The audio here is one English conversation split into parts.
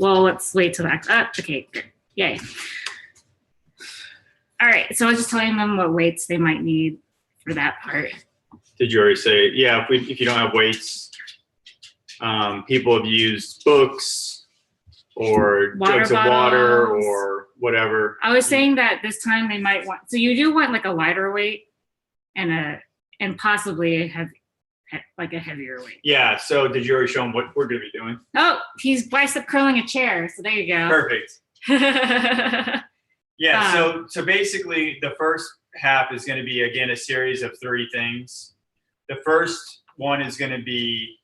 Well, let's wait till that's up. Okay, good. Yay. All right, so I was just telling them what weights they might need for that part. Did you already say? Yeah, if you don't have weights, people have used books or jugs of water or whatever. I was saying that this time they might want, so you do want like a lighter weight and possibly like a heavier weight. Yeah, so did you already show them what we're going to be doing? Oh, he's bicep curling a chair, so there you go. Perfect. Yeah, so basically the first half is going to be, again, a series of 3 things. The first one is going to be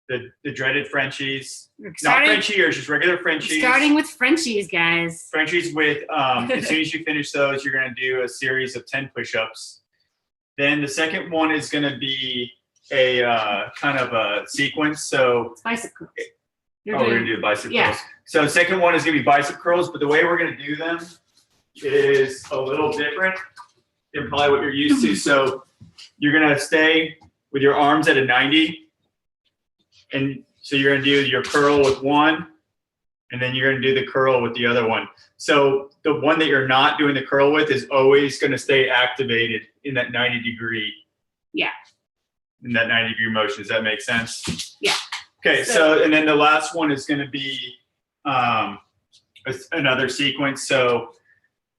the dreaded Frenchies. Not Frenchie ears, just regular Frenchies. Starting with Frenchies, guys. Frenchies with, as soon as you finish those, you're going to do a series of 10 push-ups. Then the second one is going to be a kind of a sequence. So it's bicep curls. We're going to do bicep curls. So the second one is going to be bicep curls, but the way we're going to do them is a little different than probably what you're used to. So you're going to stay with your arms at a 90. And so you're going to do your curl with one, and then you're going to do the curl with the other one. So the one that you're not doing the curl with is always going to stay activated in that 90 degree. Yeah. In that 90 degree motion. Does that make sense? Yeah. Okay. So and then the last one is going to be another sequence. So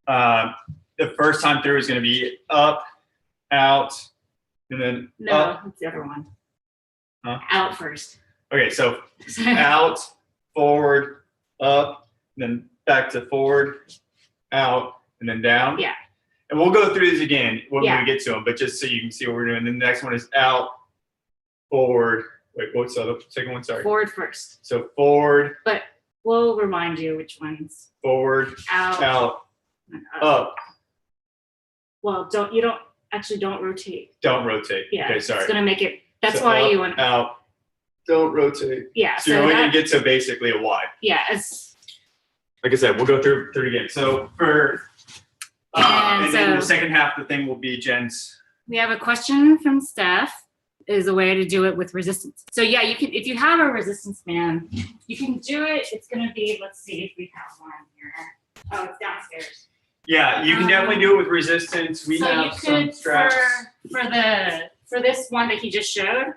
the first time through is going to be up, out, and then up. That's the other one. Huh? Out first. Okay, so out, forward, up, then back to forward, out, and then down. Yeah. And we'll go through these again when we get to them, but just so you can see what we're doing. Then the next one is out, forward. Wait, what's the second one? Sorry. Forward first. So forward. But we'll remind you which ones. Forward, out, up. Well, don't rotate. Don't rotate. Yeah. Okay, sorry. It's gonna make it. That's why up, you want out. Don't rotate. Yeah. So you're only gonna get to basically a Y. Yeah. It's like I said, we'll go through it again. So for and then the second half of the thing will be Jen's. We have a question from Steph. Is a way to do it with resistance. So yeah, you can, if you have a resistance band, you can do it. It's gonna be, let's see if we have one here. Oh, it's downstairs. Yeah, you can definitely do it with resistance. We have some straps. For this one that he just showed,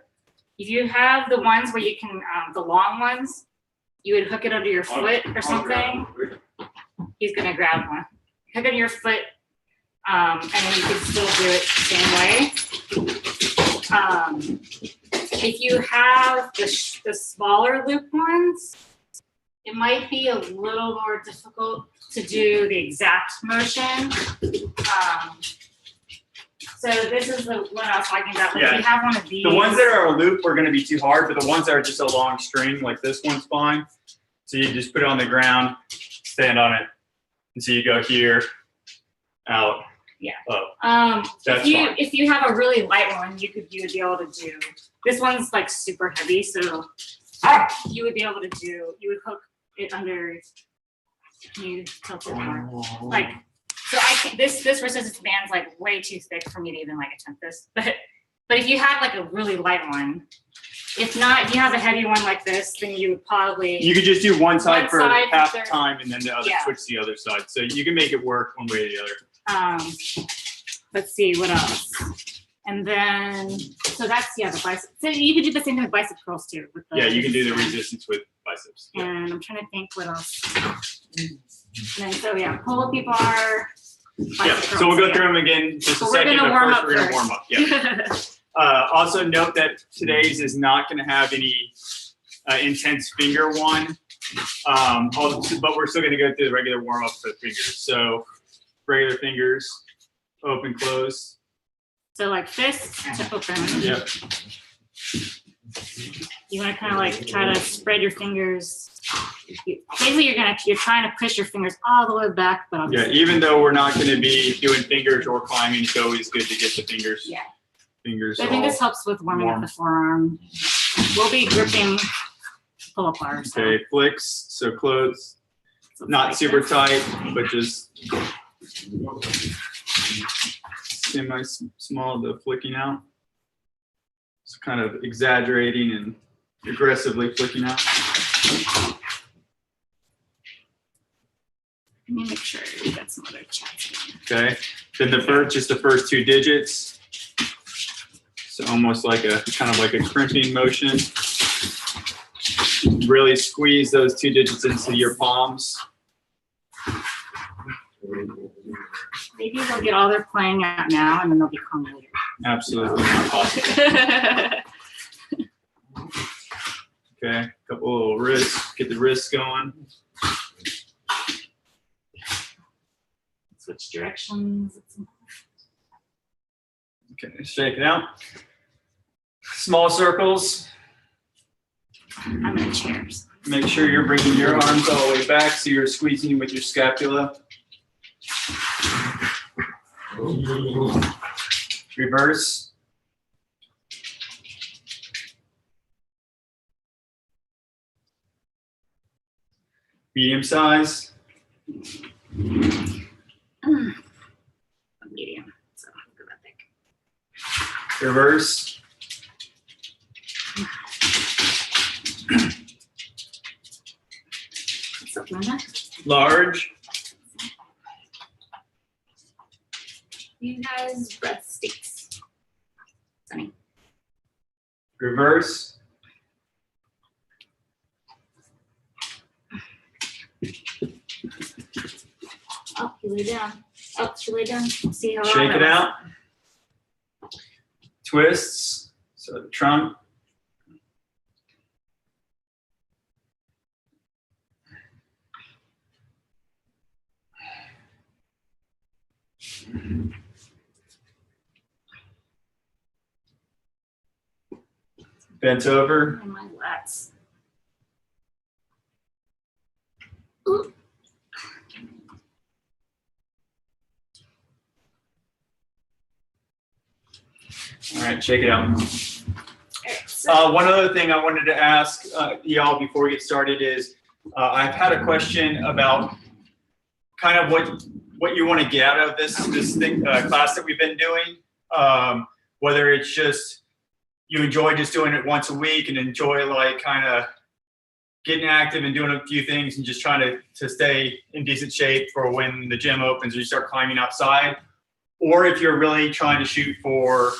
if you have the ones where you can, the long ones, you would hook it under your foot or something. He's gonna grab one. Hook it under your foot, and then you can still do it the same way. If you have the smaller loop ones, it might be a little more difficult to do the exact motion. So this is the one I was talking about. Like if you have one of these. The ones that are a loop are going to be too hard, but the ones that are just a long string, like this one's fine. So you just put it on the ground, stand on it, and so you go here, out. Yeah. Up. If you have a really light one, you would be able to do. This one's like super heavy, so you would be able to do. You would hook it under. You tilt it more. Like so. This resistance band's like way too thick for me to even like attempt this. But if you have like a really light one, if not, if you have a heavy one like this, then you would probably. You could just do one side for half the time, and then the other switch the other side. So you can make it work one way or the other. Let's see what else. And then, so that's, the bicep. So you could do the same thing with bicep curls too. With the you can do the resistance with biceps. And I'm trying to think what else. And then, so pull up bar. Yeah, so we'll go through them again just a second, but first we're going to warm up. Yeah. Also note that today's is not going to have any intense finger one, but we're still going to go through the regular warm up for the fingers. So regular fingers, open, close. So like fist to open. Yep. You want to kind of like try to spread your fingers. Basically, you're trying to push your fingers all the way back, but even though we're not going to be doing fingers or climbing, it's always good to get the fingers. Yeah. Fingers. I think this helps with warming up the forearm. We'll be gripping pull apart. Okay, flicks. So close. Not like super tight, but just semi-small, the flicking out. It's kind of exaggerating and aggressively flicking out. me make sure we got some other chats again. Okay. Then just the first 2 digits. So almost like kind of like a crimping motion. Really squeeze those 2 digits into your palms. Maybe they'll get all their playing out now, and then they'll be calm later. Absolutely not possible. Okay, couple little wrists, get the wrists going. Switch directions. Okay, shake it out. Small circles. I'm in chairs. Make sure you're bringing your arms all the way back so you're squeezing with your scapula. Reverse. Medium size. Medium. So I'll go that big. Reverse. What's up, Linda? Large. You guys breath sticks. Sunny. Reverse. Oh, you lay down. Oh, she lay down. See how Shake it out. Twists. So the trunk. Bent over. And my lats. All right, shake it out. Alright, so One other thing I wanted to ask y'all before we get started is I've had a question about kind of what you want to get out of this class that we've been doing. Whether it's just you enjoy just doing it once a week and enjoy like kind of getting active and doing a few things and just trying to stay in decent shape for when the gym opens or you start climbing outside, or if you're really trying to shoot for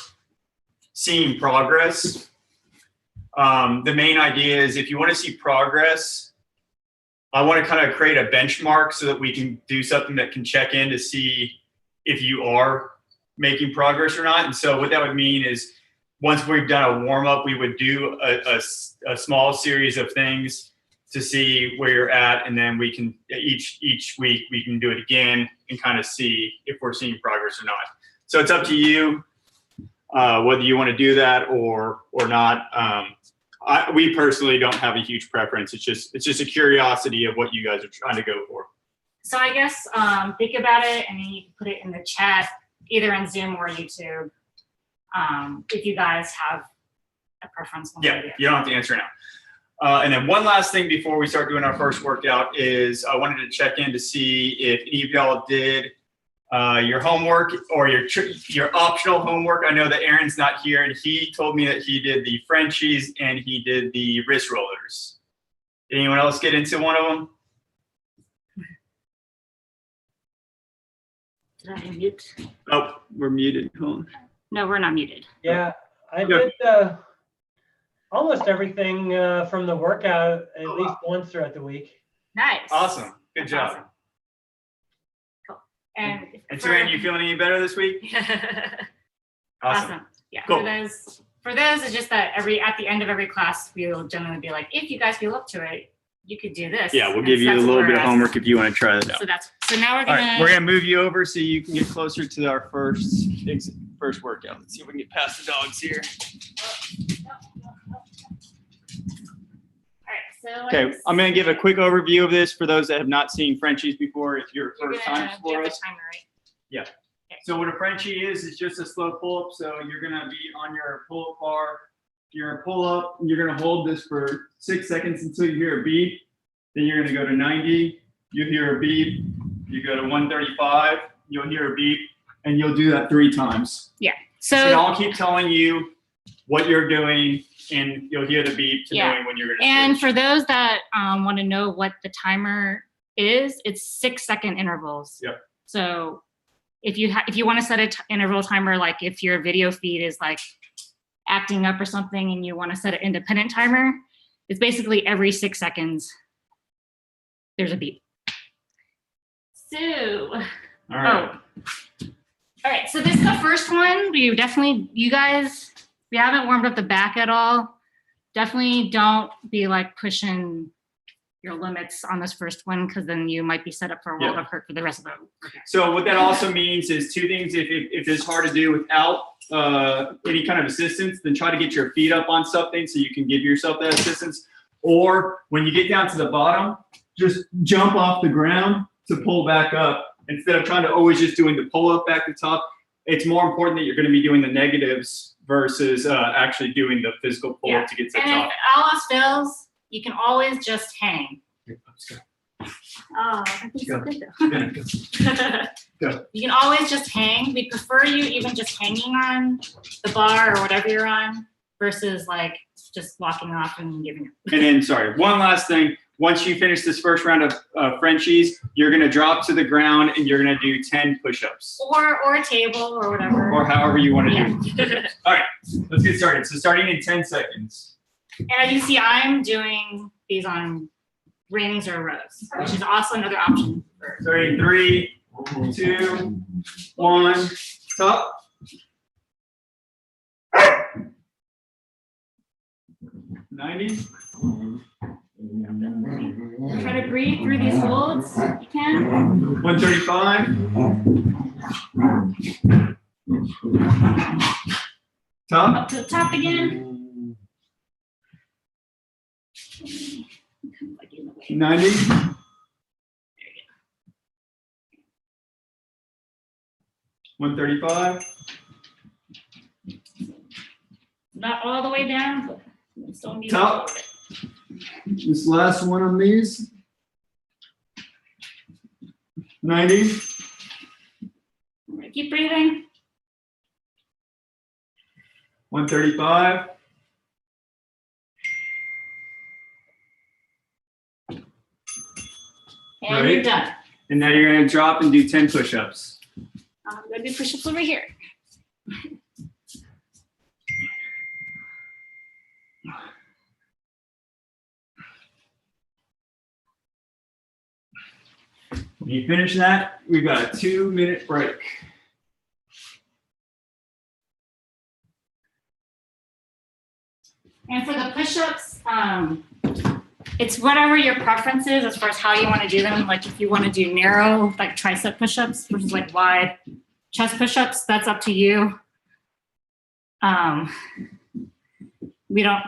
seeing progress. The main idea is if you want to see progress, I want to kind of create a benchmark so that we can do something that can check in to see if you are making progress or not. And so what that would mean is once we've done a warm up, we would do a small series of things to see where you're at. And then we can, each week we can do it again and kind of see if we're seeing progress or not. So it's up to you whether you want to do that or not. We personally don't have a huge preference. It's just a curiosity of what you guys are trying to go for. So I guess think about it and then you can put it in the chat, either on Zoom or YouTube, if you guys have a preference. Yeah, you don't have to answer now. And then one last thing before we start doing our first workout is I wanted to check in to see if any of y'all did your homework or your optional homework. I know that Aaron's not here, and he told me that he did the Frenchies and he did the wrist rollers. Did anyone else get into one of them? Did I mute? Oh, we're muted. Hold on. No, we're not muted. Yeah, I did almost everything from the workout at least once throughout the week. Nice. Awesome. Good job. Awesome. Cool. And Taryn, you feeling any better this week? Awesome. Yeah. Cool. For those, it's just that at the end of every class, we will generally be like, if you guys feel up to it, you could do this. Yeah, we'll give you a little bit of homework if you want to try that out. So now we're gonna. All right, we're gonna move you over so you can get closer to our first workout. Let's see if we can get past the dogs here. All right. So. Okay, I'm gonna give a quick overview of this for those that have not seen Frenchies before. If you're first time for us. Timer, right? Yeah. Okay. So what a Frenchie is just a slow pull up. So you're gonna be on your pull up bar. You're gonna pull up. You're gonna hold this for 6 seconds until you hear a beep. Then you're gonna go to 90. You hear a beep. You go to 135. You'll hear a beep, and you'll do that 3 times. Yeah. So So. I'll keep telling you what you're doing, and you'll hear the beep to knowing when you're gonna. And switch. for those that want to know what the timer is, it's 6-second intervals. Yep. So if you want to set an interval timer, like if your video feed is like acting up or something and you want to set an independent timer, it's basically every 6 seconds there's a beep. So, All right. All right, so this is the first one. You guys, we haven't warmed up the back at all. Definitely don't be like pushing your limits on this first one, because then you might be set up for a world of hurt for the rest of them. Okay. So what that also means is two things. If it's hard to do without any kind of assistance, then try to get your feet up on something so you can give yourself that assistance. Or when you get down to the bottom, just jump off the ground to pull back up. Instead of trying to always just doing the pull up back to top, it's more important that you're going to be doing the negatives versus actually doing the physical pull up to get to the top. And if all else fails, you can always just hang. Let's go. Oh, I think so good Go. though. You can always just hang. We prefer you even just hanging on the bar or whatever you're on versus like just walking off and giving it. And then, sorry, one last thing. Once you finish this first round of Frenchies, you're going to drop to the ground and you're going to do 10 push-ups. Or a table or whatever. Or however you want to do it. Yeah. All right, let's get started. So starting in 10 seconds. And as you see, I'm doing these on rings or rows, which is also another option. Starting 3, 2, 1, top. $90. Try to breathe through these holds if you can. $135. Top. Up to the top again. 90. $135. Not all the way down, but we still need Top. a little bit. This last one on these. 90. All right, keep breathing. 135. And Right. you're done. And now you're going to drop and do 10 push-ups. I'm going to do push-ups over here. When you finish that, we've got a 2-minute break. And for the push-ups, it's whatever your preference is as far as how you want to do them. Like if you want to do narrow, like tricep push-ups versus like wide chest push-ups, that's up to you. We don't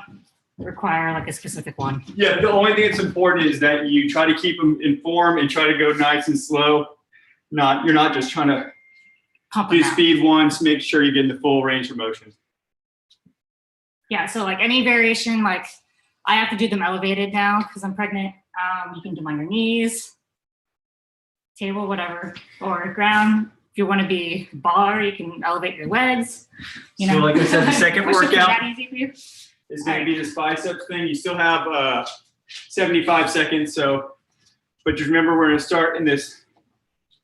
require like a specific one. Yeah, the only thing that's important is that you try to keep them in form and try to go nice and slow. You're not just trying to Pump do them out. speed once, make sure you're getting the full range of motion. Yeah, so like any variation, like I have to do them elevated now because I'm pregnant. You can do them on your knees, table, whatever, or ground. If you want to be bar, you can elevate your legs. You So know, like I said, the second Push-ups are workout that easy for you. is going to be this biceps thing. You still have 75 seconds. So, but just remember, we're going to start in this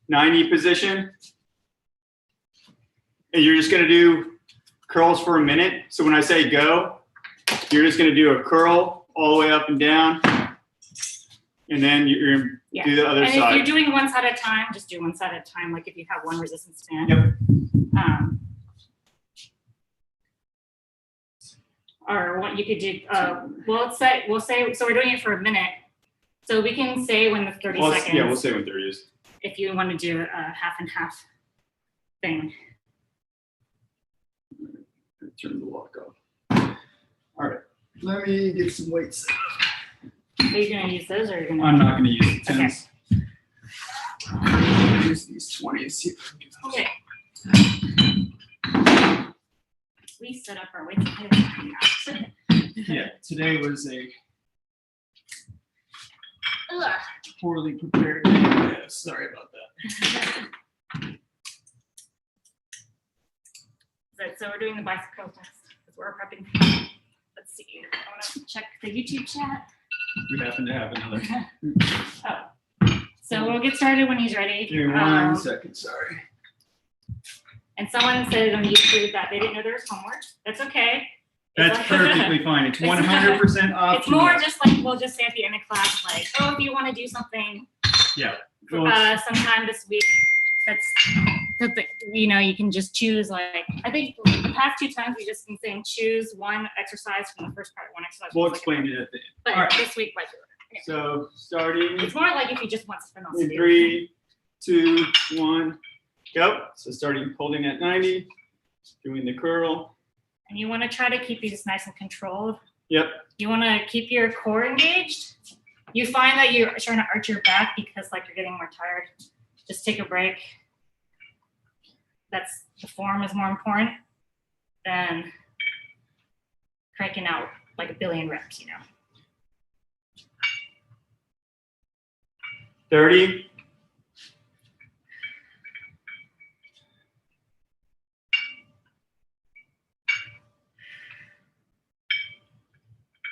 90 position. And you're just going to do curls for a minute. So when I say go, you're just going to do a curl all the way up and down. And then you're going to do the other And side. if you're doing one side at a time, just do one side at a time. Like if you have one resistance band. Yep. Or what you could do, we'll say, so we're doing it for a minute. So we can say when the 30 seconds. Yeah, we'll say when 30 is. If you want to do a half and half thing. Turn the walk off. All right, let me get some weights. Are you going to use those or are you going to? I'm not going to use the Okay. 10s. I'm gonna use these 20s. See if I can do Okay. We set up our weights. those. Yeah, today was a Ugh. poorly prepared day. Yeah, sorry about that. So we're doing the bicycle test because we're prepping. Let's see. I want to check the YouTube chat. We happen to have another. Oh. So we'll get started when he's ready. Give me 1 second, sorry. And someone said on YouTube that they didn't know there was homework. That's okay. That's perfectly fine. It's 100% optional. It's more just like, we'll just say at the end of class, like, oh, if you want to do something Yeah. sometime this week, you know, you can just choose, like, I think the past 2 times we just been saying choose one exercise from the first part, one exercise. We'll explain it at the end. But All right. this week, like, So starting it's more like if you just want something else to in do. 3, 2, 1, go. So starting holding at 90, doing the curl. And you want to try to keep these nice and controlled. Yep. You want to keep your core engaged. You find that you're trying to arch your back because like you're getting more tired. Just take a break. That's the form is more important than cranking out like a billion reps, you know. 30.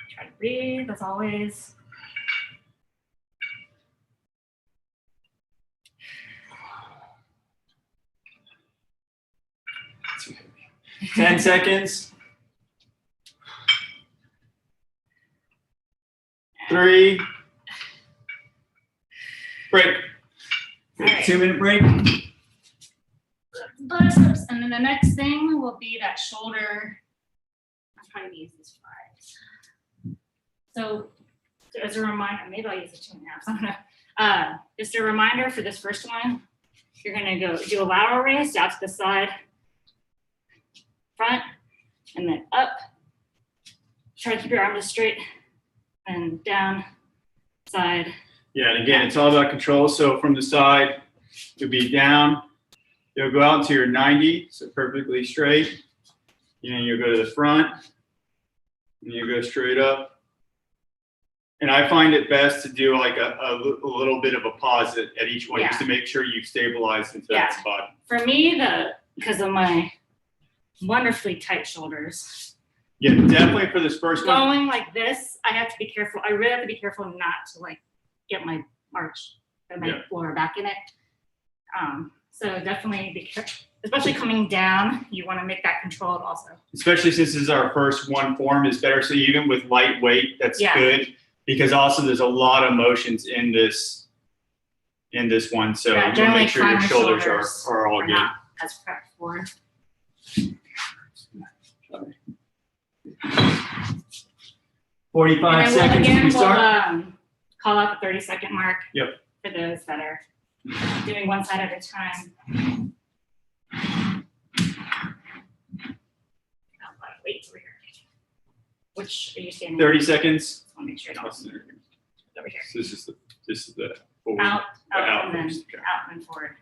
Try to breathe as always. Too heavy. 10 seconds. 3. Break. All right. 2-minute break. Biceps. And then the next thing will be that shoulder. I'm trying to use this 5. So as a reminder, maybe I'll use a 2.5. I don't know. Just a reminder for this first one, you're gonna go do a lateral raise out to the side, front, and then up. Try to keep your arms straight, and down, side. Yeah, and again, it's all about control. So from the side, you'll be down. You'll go out to your 90, so perfectly straight. And then you'll go to the front, and you go straight up. And I find it best to do like a little bit of a pause at each one, just to make sure you've stabilized into that spot. For me, because of my wonderfully tight shoulders. Yeah, definitely for this first one. Going like this, I have to be careful. I really have to be careful not to like get my arch or my lower back in it. So definitely be careful, especially coming down. You want to make that controlled also. Especially since this is our first one form is better. So even with light weight, that's good. Because also there's a lot of motions in this one, so you'll make sure your shoulders are all good. Not as prepped for. 45 seconds. Again, we start. We'll call out the 30-second mark. Yep. For those that are doing one side at a time. Wait over here. Which are you standing? 30 seconds. I'll make sure I don't. Over here. So this is the forward. Out, out and then first, okay. out and forward.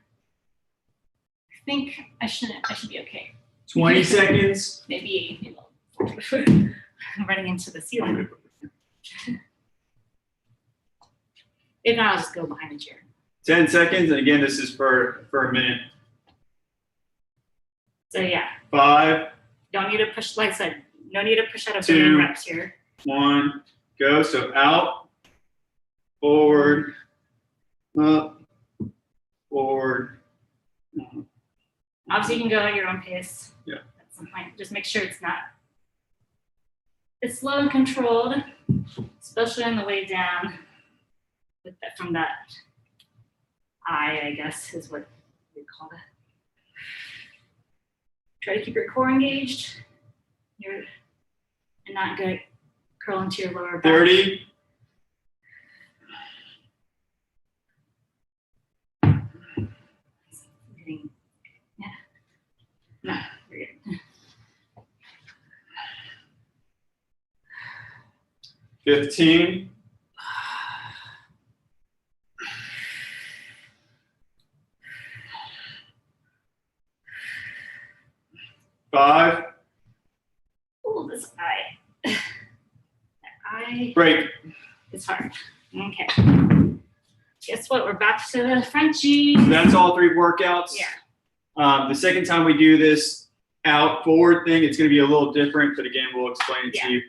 I think I should be okay. 20 seconds. Maybe I'm running into the ceiling. If not, I'll just go behind the chair. 10 seconds, and again, this is for a minute. So yeah. 5. Don't need to push, like I said, no need to push out a 2, billion reps here. 1, go. So out, forward, up, forward. Obviously, you can go at your own pace. Yeah. At some point, just make sure it's slow and controlled, especially on the way down. With that, from that eye, I guess, is what we call it. Try to keep your core engaged. And not get curl into your lower back. 30. Yeah. No, you're good. 15. 5. Oh, this eye. That break. It's hard. Okay. Guess what? We're back to the Frenchie. That's all 3 workouts. Yeah. The second time we do this out forward thing, it's going to be a little different, but again, we'll explain it to you.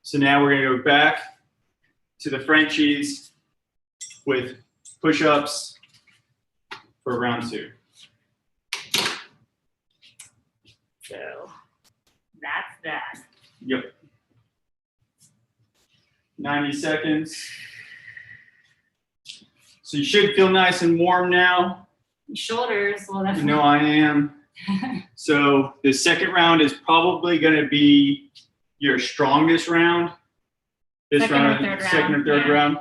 So now we're going to go back to the Frenchies with push-ups for round 2. So that's that. Yep. 90 seconds. So you should feel nice and warm now. Shoulders. Well, that's You know I am. So the second round is probably going to be your strongest round. This Second or round, third second round, or third yeah. round.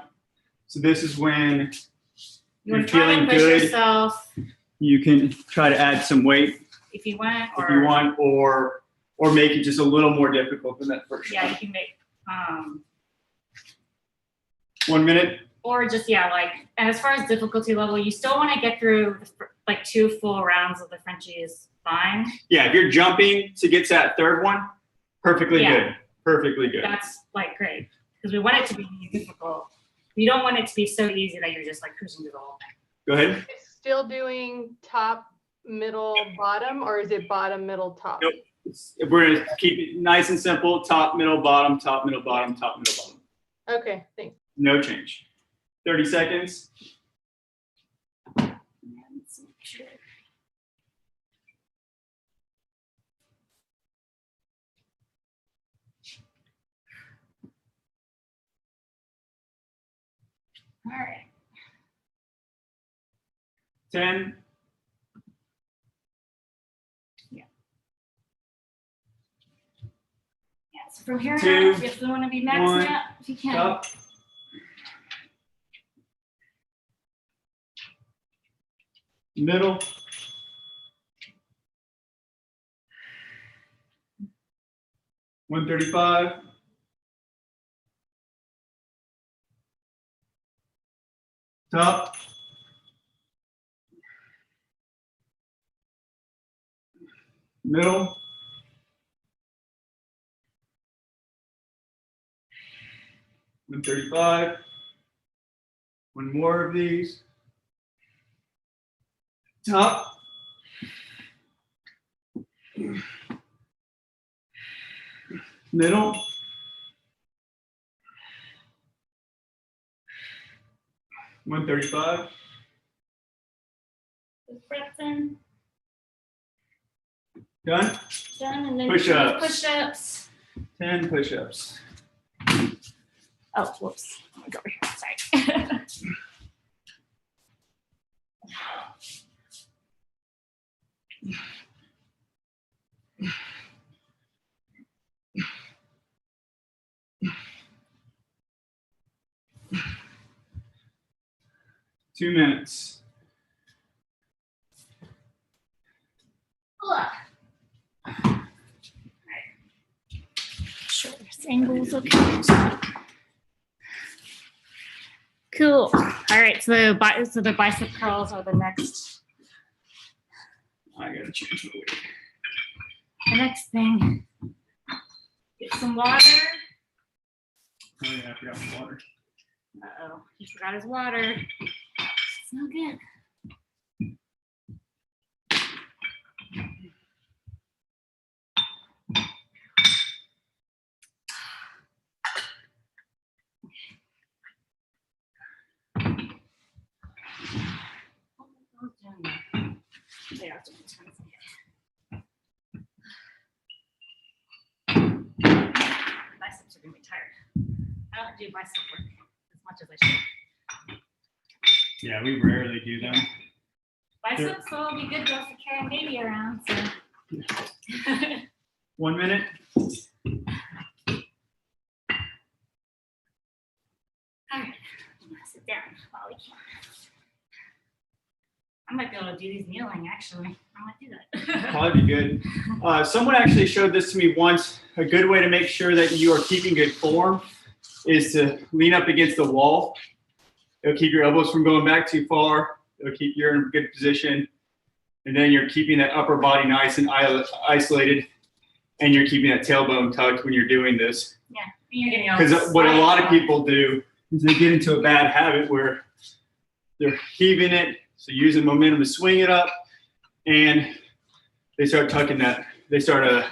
So this is when You you're want to try feeling and push good. yourself You can try to add some weight if you want, if you want, or make it just a little more difficult than that first yeah, round. you can make 1 minute. or just like. And as far as difficulty level, you still want to get through like 2 full rounds of the Frenchie is fine. Yeah, if you're jumping to get to that third one, perfectly Yeah. good. Perfectly good. That's like great because we want it to be difficult. We don't want it to be so easy that you're just like cruising through the whole thing. Go ahead. Still doing top, middle, bottom, or is it bottom, middle, top? Nope. We're going to keep it nice and simple. Top, middle, bottom, top, middle, bottom, top, middle, bottom. Okay, thanks. No change. 30 seconds. All right. 10. Yeah, so from here, 2, if we want to be maxing 1, out, if you can. Up. Middle. $135. Top. Middle. $135. One more of these. Top. Middle. $135. Put breaths in, Done. done, and then Push-ups. Push-ups. 10 push-ups. Oh, whoops. Let me go over here. Sorry. Two minutes. Shoulders angles, okay. Cool. All right, so the bicep curls are the next. I gotta change my weight. The next thing. Get some water. Oh yeah, I forgot my water. Uh-oh, he forgot his water. It's no good. They are doing tons of it. Biceps are gonna be tired. I don't do bicep work as much as I should. Yeah, we rarely do them. Biceps will be good just to carry a baby around. So. 1 minute. All right, I'm gonna sit down while we can. I might be able to do these kneeling, actually. I might do that. Probably be good. Someone actually showed this to me once. A good way to make sure that you are keeping good form is to lean up against the wall. It'll keep your elbows from going back too far. It'll keep you in a good position. And then you're keeping that upper body nice and isolated. And you're keeping that tailbone tucked when you're doing this. Yeah, you're getting all Because what a slight. lot of people do is they get into a bad habit where they're heaving it, so using momentum to swing it up, and they start tucking that. They start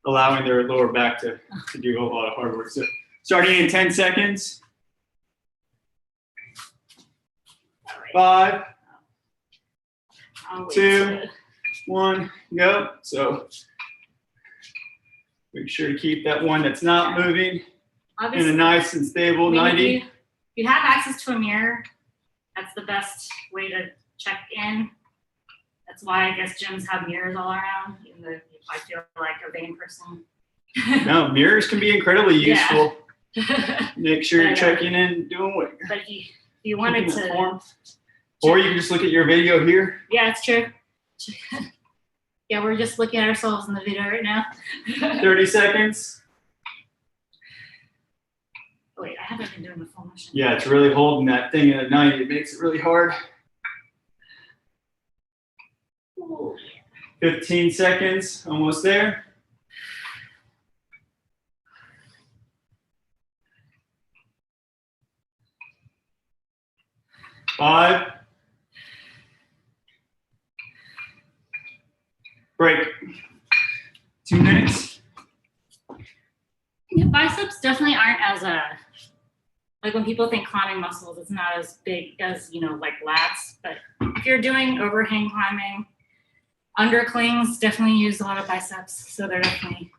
allowing their lower back to do a lot of hard work. So starting in 10 seconds. 5, I'll wait 2, to- 1, go. So make sure to keep that one that's not moving in Obviously, a nice and stable I mean, 90. If you have access to a mirror, that's the best way to check in. That's why I guess gyms have mirrors all around, even though I feel like a vain person. No, mirrors can be incredibly Yeah. useful. Make sure you're checking in, doing what you're But if you wanted keeping that to, form. Or you can just look at your video here. yeah, it's true. Yeah, we're just looking at ourselves in the video right now. 30 seconds. Wait, I haven't been doing the full motion. Yeah, it's really holding that thing at 90. It makes it really hard. Ooh. 15 seconds, almost there. 5. Break. 2 minutes. Yeah, biceps definitely aren't as like when people think climbing muscles, it's not as big as, like lats. But if you're doing overhang climbing, underclings definitely use a lot of biceps. So they're definitely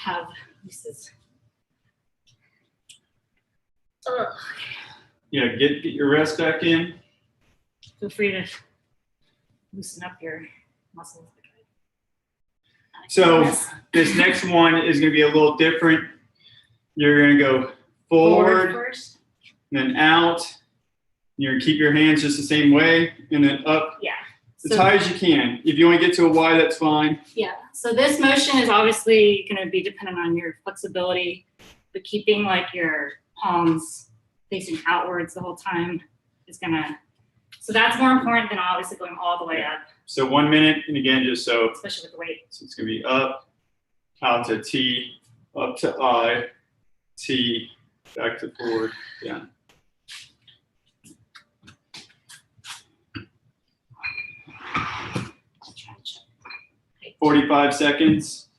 have uses. Ugh. Yeah, get your rest back in. Feel free to loosen up your muscles. So this next one is going to be a little different. You're going to go forward, first. then out. You're going to keep your hands just the same way, and then up Yeah. as high as you can. If you want to get to a Y, that's fine. Yeah. So this motion is obviously going to be dependent on your flexibility, but keeping like your palms facing outwards the whole time is gonna. So that's more important than obviously going all the way up, So 1 minute, and again, just so especially with the weight. it's going to be up, out to T, up to I, T, back to forward, down. I'll try and check. 45 seconds.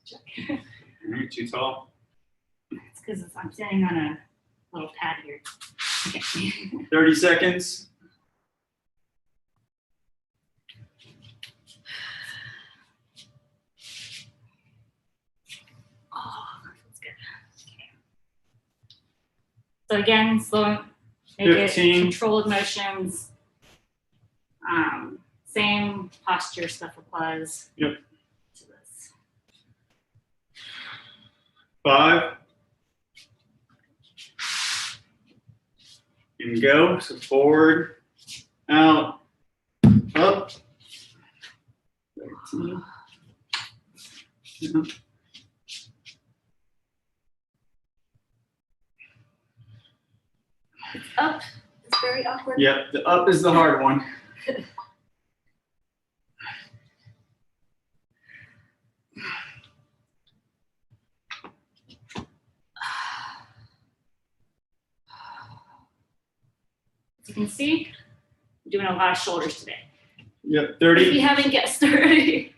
Check. All right, too tall. It's because I'm standing on a little pad here. Okay. 30 seconds. Oh, that feels good. Okay. So again, slow, make 15. it controlled motions. Same posture stuff applies. Yep. To this. 5. And go. So forward, out, up. 13. Yeah. Up. It's very awkward. Yep, the up is the hard one. As you can see, I'm doing a lot of shoulders today. Yep, If you 30. haven't guessed already.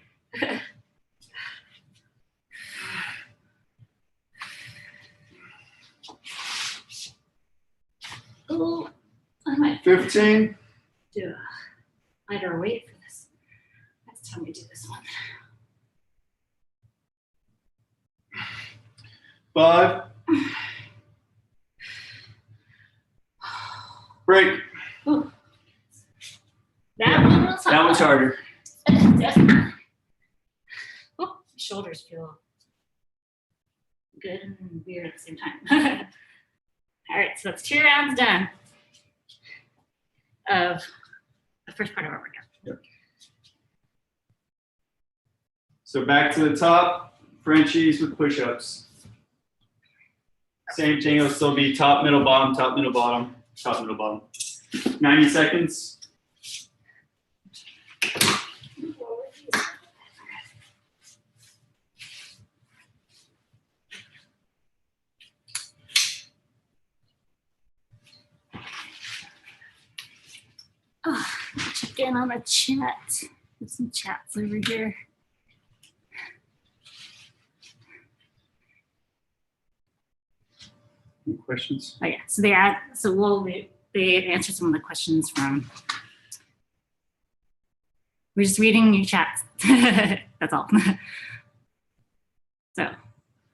Oh, I might 15. do a lighter weight for this. Next time we do this one. 5. Break. Ooh. That one was hard. That one's harder. Definitely. Oh, my shoulders feel good and weird at the same time. All right, so that's 2 rounds done of the first part of our workout. Yep. So back to the top, Frenchies with push-ups. Same thing, it'll still be top, middle, bottom, top, middle, bottom, top, middle, bottom. 90 seconds. Oh, check in on the chat. There's some chats over here. Any questions? Oh yeah, so they answered some of the questions from. We're just reading your chats. That's all.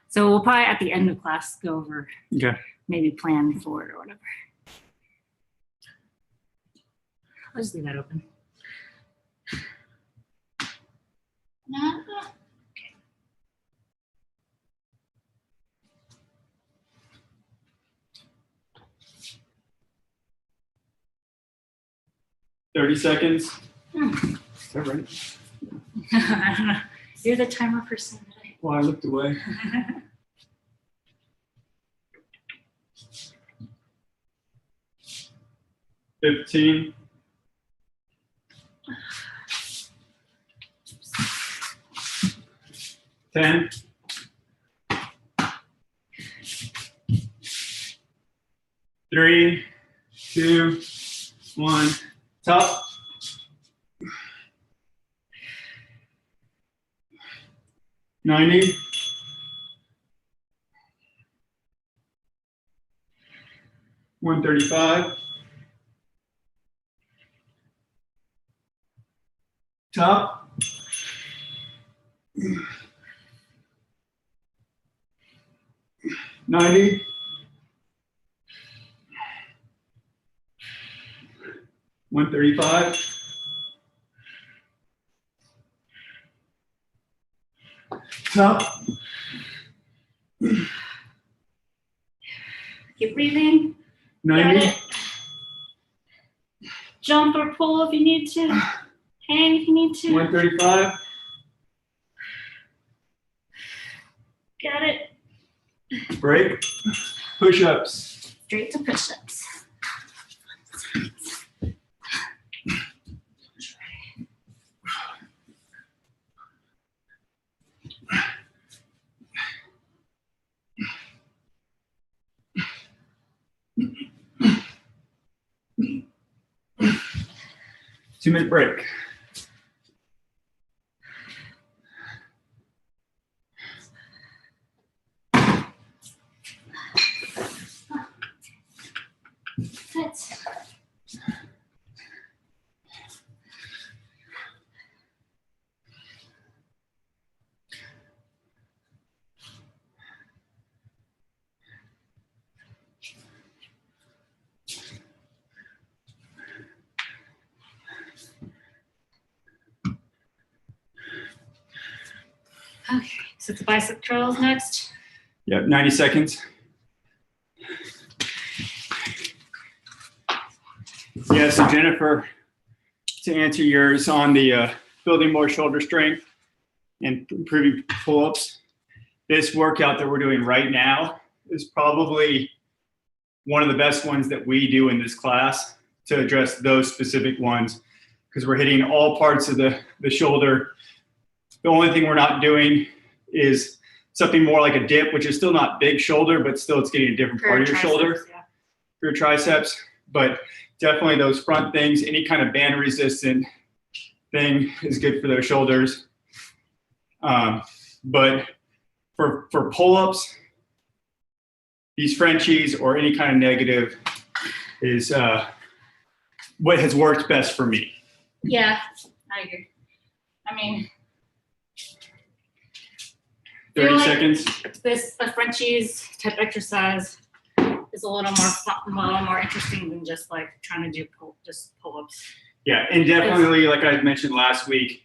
So we'll probably at the end of class go over Okay. maybe plan for it or whatever. I'll just leave that open. No. 30 seconds. Is that right? I don't know. You're the timer person today. Well, I looked away. 15. 10. 3, 2, 1. Top. 90. 135. Top. 90. 135. Top. Keep breathing. Got 90. it. Jump or pull if you need to. Hang if you need to. 135. Got it. Break. Push-ups. Straight to push-ups. 2-minute break. That's okay. So the bicep curls next. Yep, 90 seconds. Yeah, so Jennifer, to answer yours on the building more shoulder strength and improving pull-ups, this workout that we're doing right now is probably one of the best ones that we do in this class to address those specific ones, because we're hitting all parts of the shoulder. The only thing we're not doing is something more like a dip, which is still not big shoulder, but still it's getting a different part of your shoulder for your triceps. But definitely those front things, any kind of band resistant thing is good for those shoulders. But for pull-ups, these Frenchies or any kind of negative is what has worked best for me. Yeah, I agree. I mean, 30 feel like seconds. the Frenchies type exercise is a little more fun, a little more interesting than just like trying to do pull-ups. Yeah, and definitely, like I mentioned last week,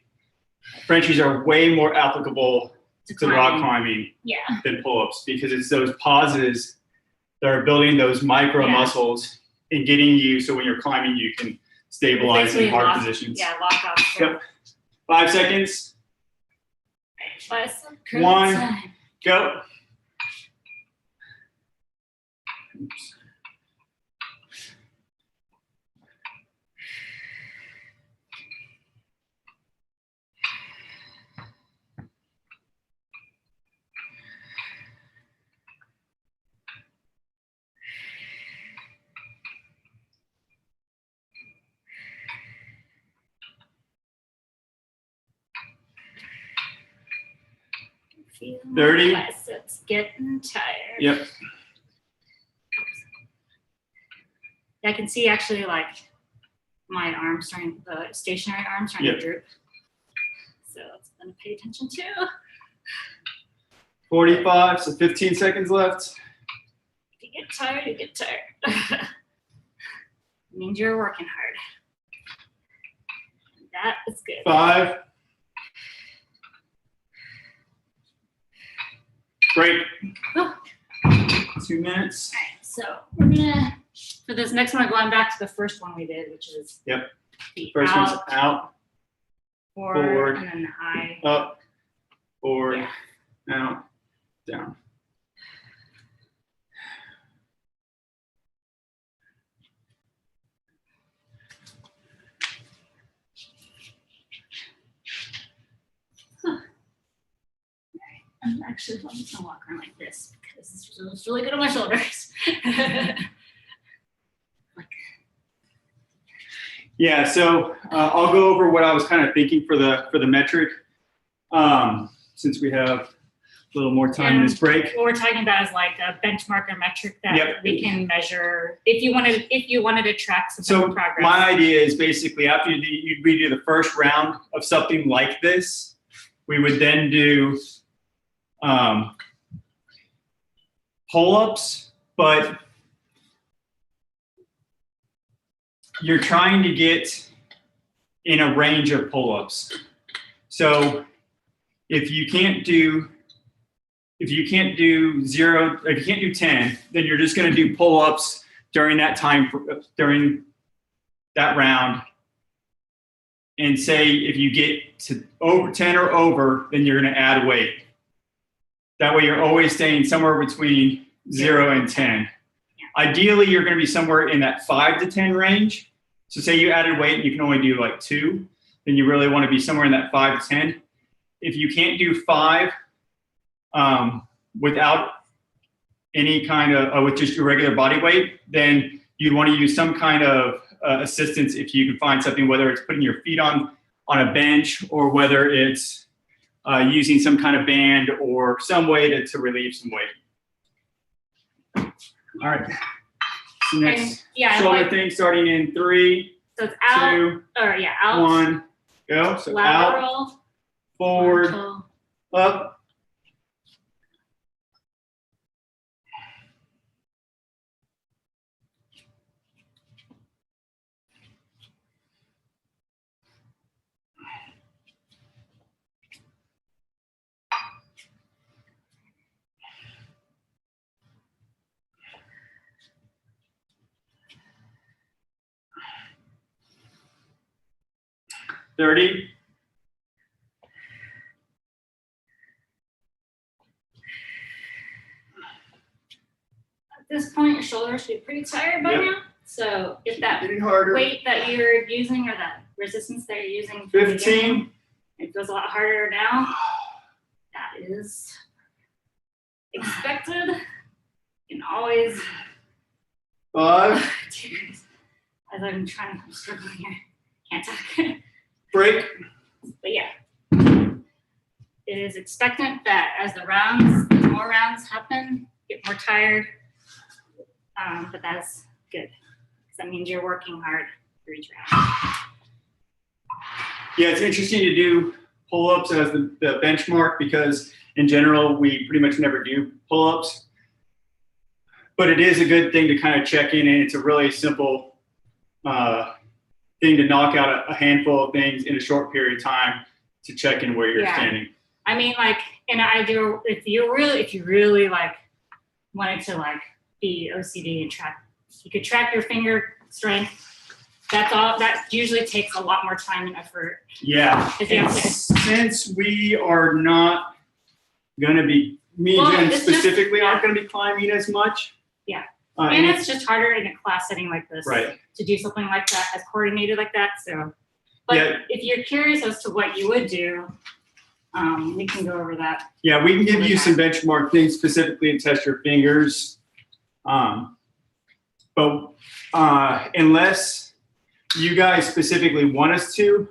Frenchies are way more applicable to rock climbing than pull-ups, because it's those pauses that are building those micro muscles and getting you so when you're climbing you can stabilize in hard positions. Yeah, lock off. Yep. 5 seconds. Bicep curl 1, time. go. Oops. Feel 30. my biceps getting tired. Yep. I can see actually like my arm starting, the stationary arm starting to droop. So it's gonna pay attention to. 45, so 15 seconds left. If you get tired, you get tired. It means you're working hard. That is good. 5. Great. Oh. 2 minutes. All right, so we're gonna, for this next one, going back to the first one we did, which is Yep. the First out, one's out, forward, and then the eye. up, forward, Yeah. out, down. I'm actually just gonna walk around like this because this feels really good on my shoulders. Yeah, so I'll go over what I was kind of thinking for the metric, since we have a little more time in this break. What we're talking about is like a benchmark or metric that Yep. we can measure if you wanted to track some So progress. my idea is basically after we do the first round of something like this, we would then do pull-ups, but you're trying to get in a range of pull-ups. So if you can't do 0, if you can't do 10, then you're just going to do pull-ups during that time, during that round. And say if you get to over 10 or over, then you're going to add weight. That way you're always staying somewhere between 0 and 10. Ideally, you're going to be somewhere in that 5 to 10 range. So say you added weight and you can only do like 2, then you really want to be somewhere in that 5 to 10. If you can't do 5 without any kind of, with just your regular body weight, then you'd want to use some kind of assistance if you can find something, whether it's putting your feet on a bench or whether it's using some kind of band or some way to relieve some weight. All right. So next shoulder thing starting in 3, so it's out, 2, or out, 1, go. So lateral, out, forward, frontal, up. $30. At this point, your shoulders should be pretty tired by now. So if that Getting harder. weight that you're using or that resistance that you're using, 15. it feels a lot harder now. That is expected. You can always 5. as I'm struggling here. Can't talk. Break. But yeah, it is expectant that as more rounds happen, get more tired. But that's good because that means you're working hard for each round. Yeah, it's interesting to do pull-ups as the benchmark because in general, we pretty much never do pull-ups. But it is a good thing to kind of check in, and it's a really simple thing to knock out a handful of things in a short period of time to check in where you're standing. I mean, like, and I do, if you really like wanted to like be OCD and track, you could track your finger strength. That's all, that usually takes a lot more time and effort. Yeah, and since we are not going to be, me and Jen specifically aren't going to be climbing as much. Yeah. And it's just harder in a class setting like this to do something like that, as coordinated like that. So, but if you're curious as to what you would do, we can go over that. Yeah, we can give you some benchmark things specifically to test your fingers. But unless you guys specifically want us to,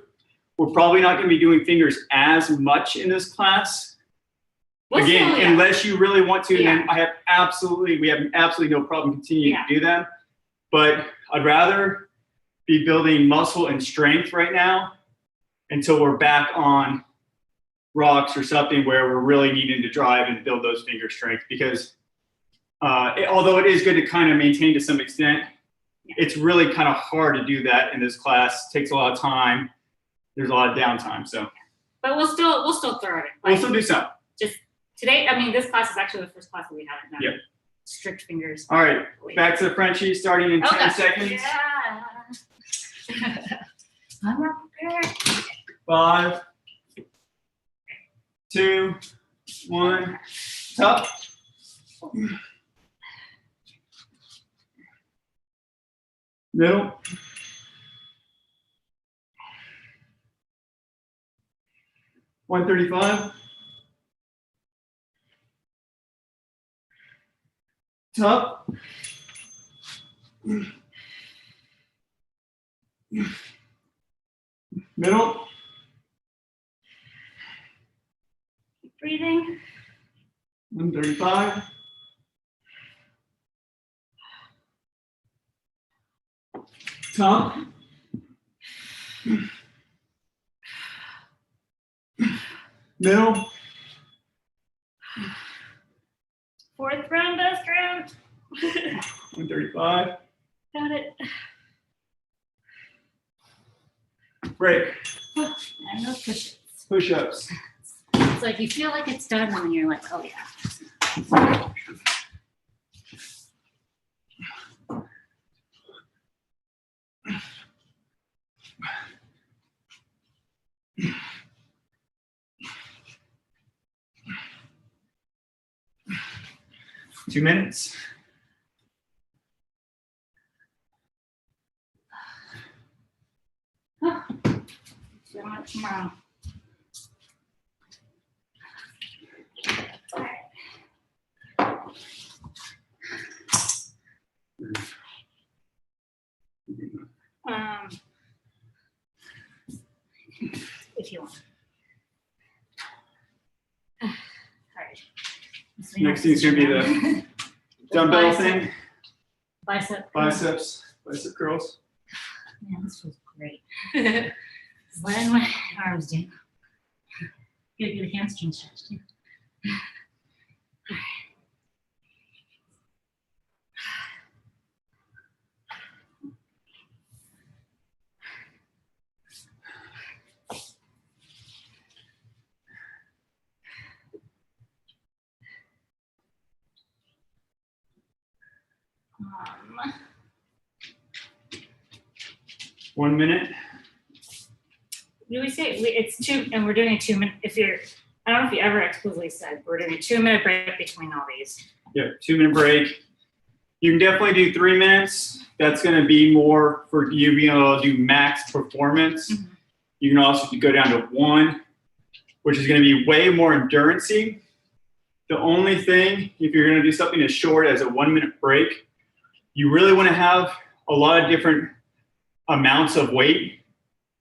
we're probably not going to be doing fingers as much in this class. Unless you really want to, then we have absolutely no problem continuing to do them. but I'd rather be building muscle and strength right now until we're back on rocks or something where we're really needing to drive and build those finger strength, because although it is good to kind of maintain to some extent, it's really kind of hard to do that in this class. It takes a lot of time. There's a lot of downtime. So, but we'll still throw it. We'll still do some. Just today, I mean, this class is actually the first class that we haven't done. Yep. Strict fingers. All right, back to the Frenchie starting in 10 seconds. Yeah. I'm not prepared. 5, 2, 1, top. Middle. $135. Top. Middle. Keep breathing. 135. Top. Middle. Fourth round, best round. 135. Got it. Break. And no push-ups. Push-ups. It's like you feel like it's done when you're like, oh yeah. 2 minutes. So much tomorrow. If you want. All right. Next thing's gonna be the dumbbell thing. Bicep. Biceps. Bicep curls. Man, this feels great. Just letting my arms down. Get a good hamstring stretch too. Um, 1 minute. do we say it's 2 and we're doing a 2 minute I don't know if you ever explicitly said we're doing a 2 minute break between all these. Yeah, 2 minute break. You can definitely do 3 minutes. That's gonna be more for you being able to do max performance. Mhm. You can also go down to 1, which is gonna be way more endurance-y. The only thing, if you're gonna do something as short as a 1 minute break, you really wanna have a lot of different amounts of weight.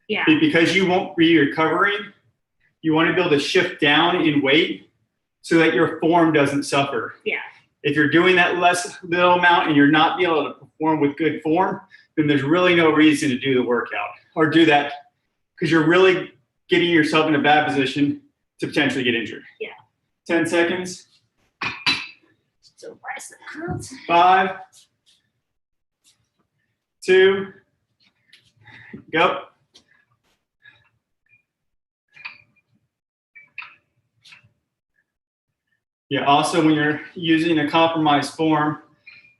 Yeah. Because you won't be recovering, you wanna be able to shift down in weight so that your form doesn't suffer. Yeah. If you're doing that little amount and you're not being able to perform with good form, then there's really no reason to do the workout or do that, because you're really getting yourself in a bad position to potentially get injured. Yeah. 10 seconds. So bicep curls. 5, 2, go. Yeah, also when you're using a compromised form,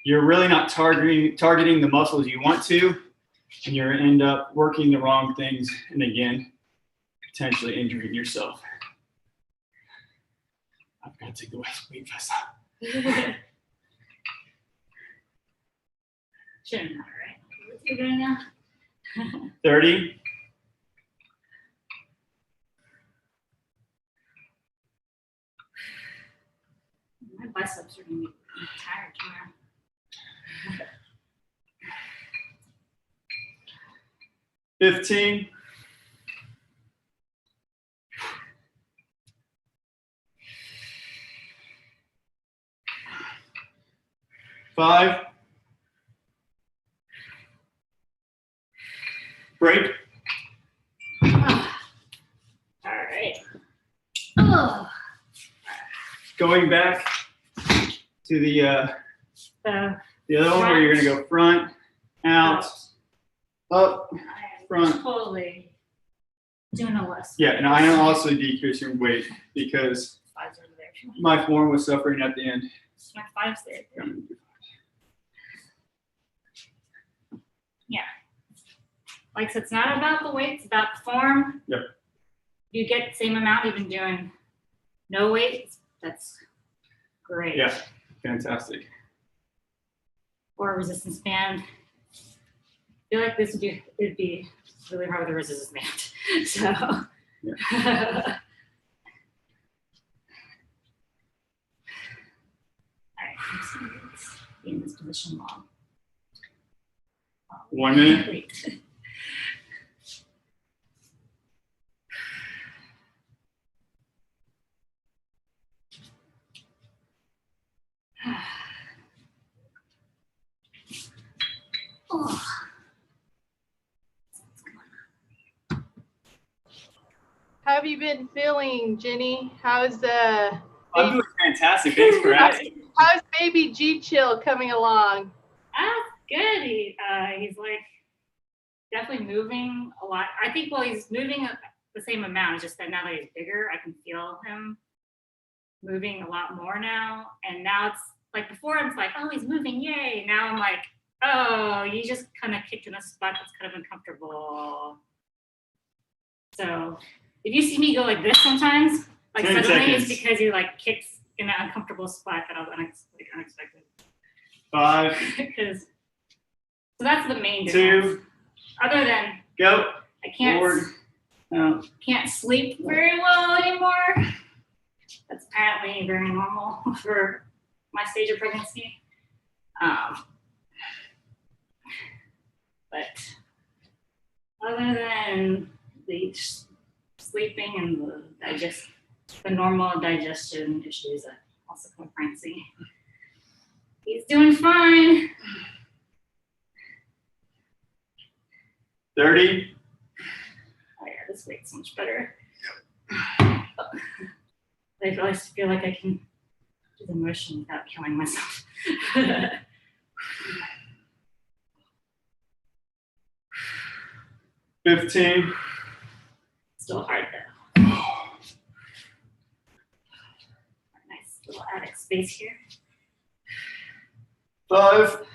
you're really not targeting the muscles you want to, and you're gonna end up working the wrong things, and again, potentially injuring yourself. I've got to take the weight vest off. Shouldn't matter, right? What you're doing now? 30. My biceps are gonna be tired tomorrow. 15. 5. Break. All right. Oh, Going back to the other one where you're gonna go front, out, up, front. Totally doing a less. Yeah, and I am also decreasing weight because Fives over there. my form was suffering at the end. My fives there. Yeah. Like, so it's not about the weight, it's about the form. Yep. You get the same amount even doing no weight. That's great. Yeah, fantastic. Or a resistance band. I feel like this it'd be really hard with a resistance band. So. Yeah. All right, I'm just gonna be in this position long. 1 minute. Wait. Oh. How have you been feeling, Ginny? How's I'm doing fantastic. Thanks for asking. how's baby G Chill coming along? That's good. He's like definitely moving a lot. I think he's moving the same amount. It's just that now that he's bigger, I can feel him moving a lot more now. And now it's like before, it's like, oh, he's moving, yay. Now I'm like, oh, you just kind of kicked in a spot that's kind of uncomfortable. So if you see me go like this sometimes, like 10 suddenly, seconds. it's because he like kicks in an uncomfortable spot that I was unexpected. 5, Because so that's the main 2, difference. Other than go. I can't Forward. Out. can't sleep very well anymore. That's apparently very normal for my stage of pregnancy. But other than the sleeping and the normal digestion issues that also come with pregnancy, he's doing fine. 30. Oh yeah, this weight's much better. I always feel like I can do the motion without killing myself. 15. Still hard though. Nice little attic space here. 5.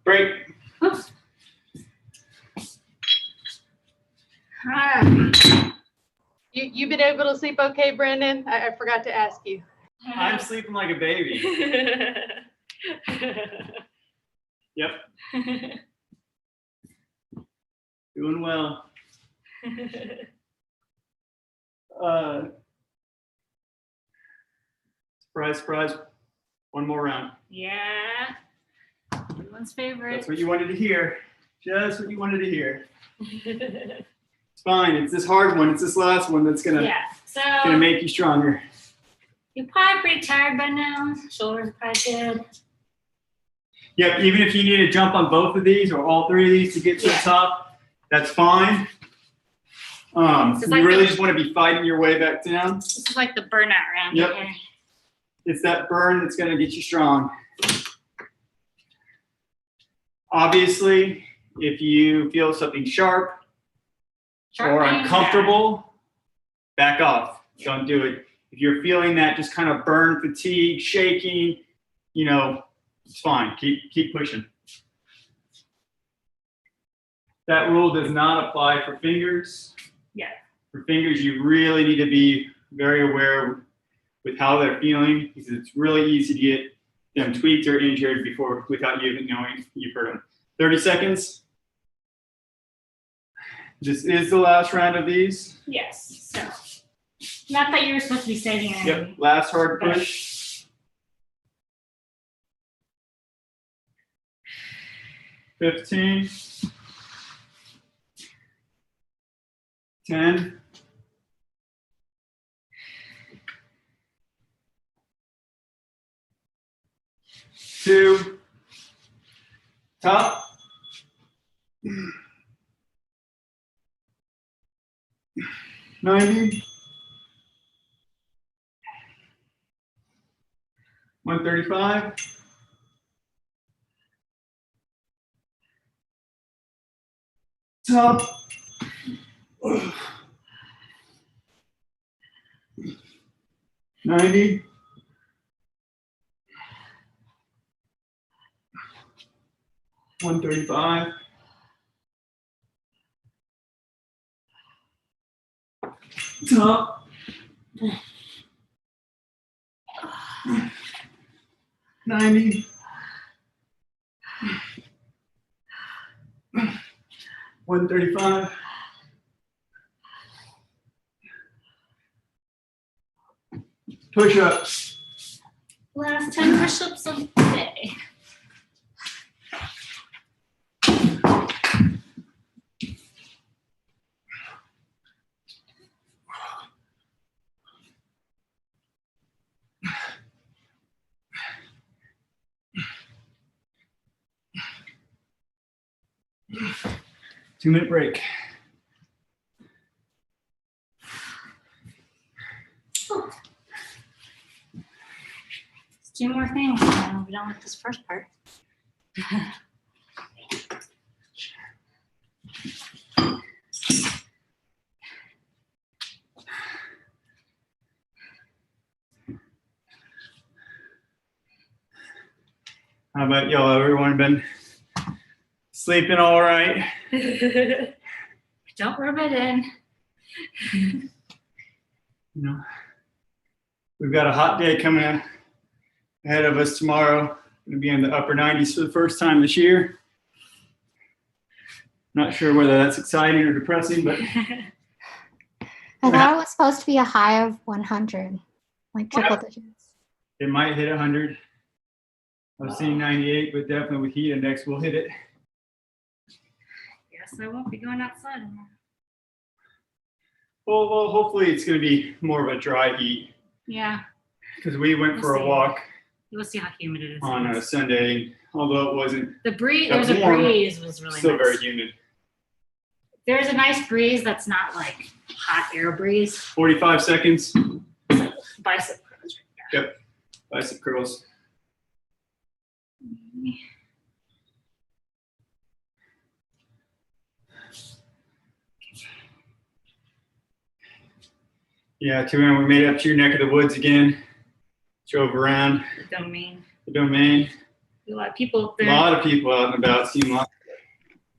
Break. Oops. Ah. You've been able to sleep okay, Brandon? I forgot to ask you. I'm sleeping like a baby. Yep. Doing well. Surprise, surprise. One more round. Yeah. Everyone's favorite. That's what you wanted to hear. Just what you wanted to hear. It's fine. It's this hard one. It's this last one that's gonna make you stronger. You're probably pretty tired by now. Shoulders are probably good. Yep. Even if you need to jump on both of these or all 3 of these to get to the top, that's fine. You like really just want to be fighting your way back down. This is like the burnout round. Yep. Here. It's that burn that's going to get you strong. Obviously, if you feel something sharp or Pain, uncomfortable, back off. Don't do it. If you're feeling that just kind of burn, fatigue, shaking, it's fine. Keep pushing. That rule does not apply for fingers. Yeah. For fingers, you really need to be very aware with how they're feeling because it's really easy to get them tweaked or injured without you even knowing you've hurt them. 30 seconds. This is the last round of these. Yes. So, not that you were supposed to be saving anything. Yep. Last hard push. 15. 10. 2. Top. 90. 135. Top. 90. 135. Top. 90. 135. Push-ups. Last 10 push-ups of the day. Two-minute break. Let's do more things. We're done with this first part. How about y'all? Everyone been sleeping all right? Don't rub it in. You know, we've got a hot day coming ahead of us tomorrow. Going to be in the upper 90s for the first time this year. Not sure whether that's exciting or depressing, but I thought it was supposed to be a high of 100, like triple digits. it might hit 100. I've seen 98, but definitely with heat index, we'll hit it. Yes, I won't be going outside tomorrow. Well, hopefully it's going to be more of a dry heat Yeah, because we went for We'll a see. walk we'll see how humid it is. on a Sunday. Although it wasn't, The breeze, Got there's a warm. breeze was really still nice. very humid. There's a nice breeze that's not like hot air breeze. 45 seconds, Bicep curls right there. bicep curls. Yeah, we made it up to your neck of the woods again. Drove around The domain. the domain. A lot of people up A there. lot of people out and about. Seem like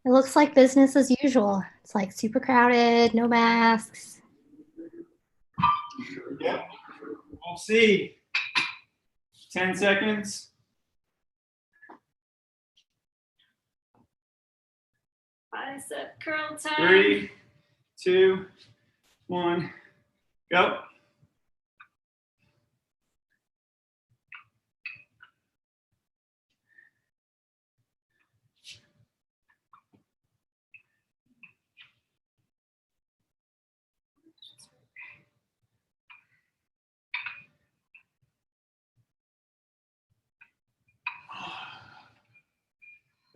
It looks like business as usual. It's like super crowded, no masks. Yep. We'll see. 10 seconds. Bicep curl time. 3, 2, 1, go.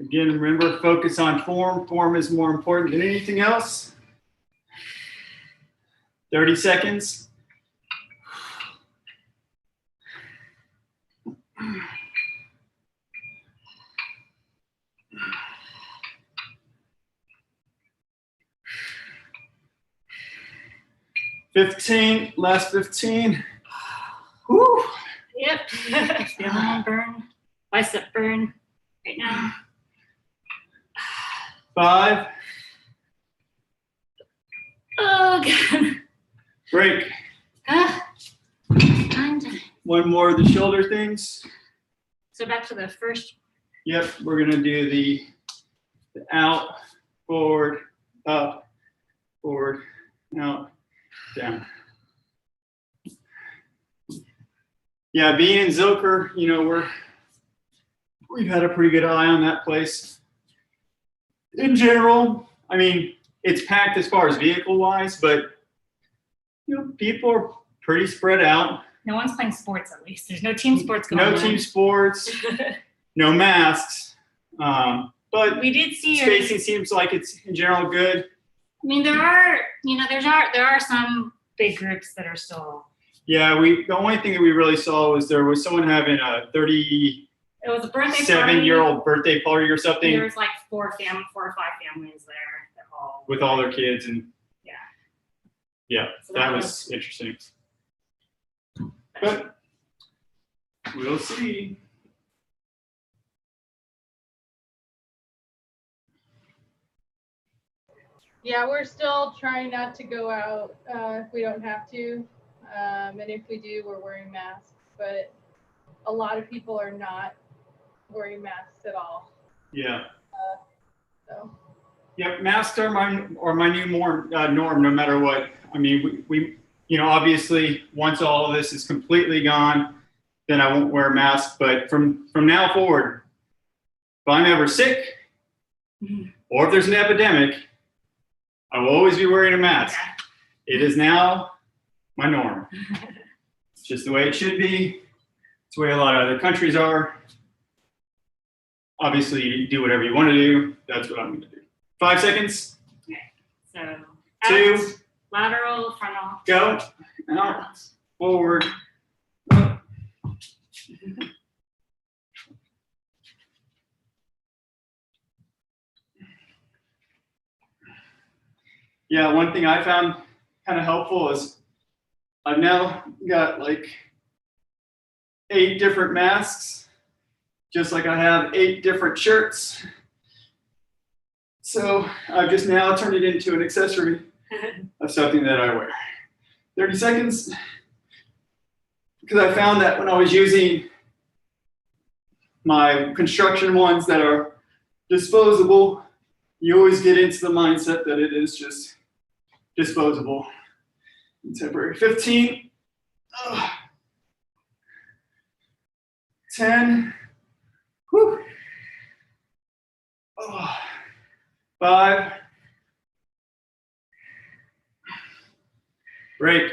Again, remember, focus on form. Form is more important than anything else. 30 seconds. Last 15. Woo. Yep. Feeling a burn. Bicep burn right now. 5. Oh, God. Break. Time. One more of the shoulder things. So back to the first. Yep, we're gonna do the out, forward, up, forward, out, down. Yeah, being in Zilker, you know, we've had a pretty good eye on that place. In general, I mean, it's packed as far as vehicle wise, but you know, people are pretty spread out. No one's playing sports at least. There's no team sports going on. No team sports, no masks. But We did see your, spacing seems like it's in general good. I mean, there are, there are some big groups that are still, Yeah, the only thing that we really saw was there was someone having a 37-year-old it was a birthday party. birthday party or something There was like 4 or 5 families there that all. with all their kids, and yeah, So that was interesting. But we'll see. Yeah, we're still trying not to go out if we don't have to. And if we do, we're wearing masks. But a lot of people are not wearing masks at all. Yeah. So Yep, masks are my new norm, no matter what. I mean, we obviously once all of this is completely gone, then I won't wear a mask. But from now forward, if I'm ever sick or if there's an epidemic, I will always be wearing a mask. It is now my norm. It's just the way it should be. It's the way a lot of other countries are. Obviously, you do whatever you want to do. That's what I'm going to do. 5 seconds. So 2. out, lateral, frontal. Go. Out. Forward. Yeah, one thing I found kind of helpful is I've now got like 8 different masks, just like I have 8 different shirts. So I've just now turned it into an accessory of something that I wear. 30 seconds. Because I found that when I was using my construction ones that are disposable, you always get into the mindset that it is just disposable and temporary. 15. 10. Whew. 5. Break.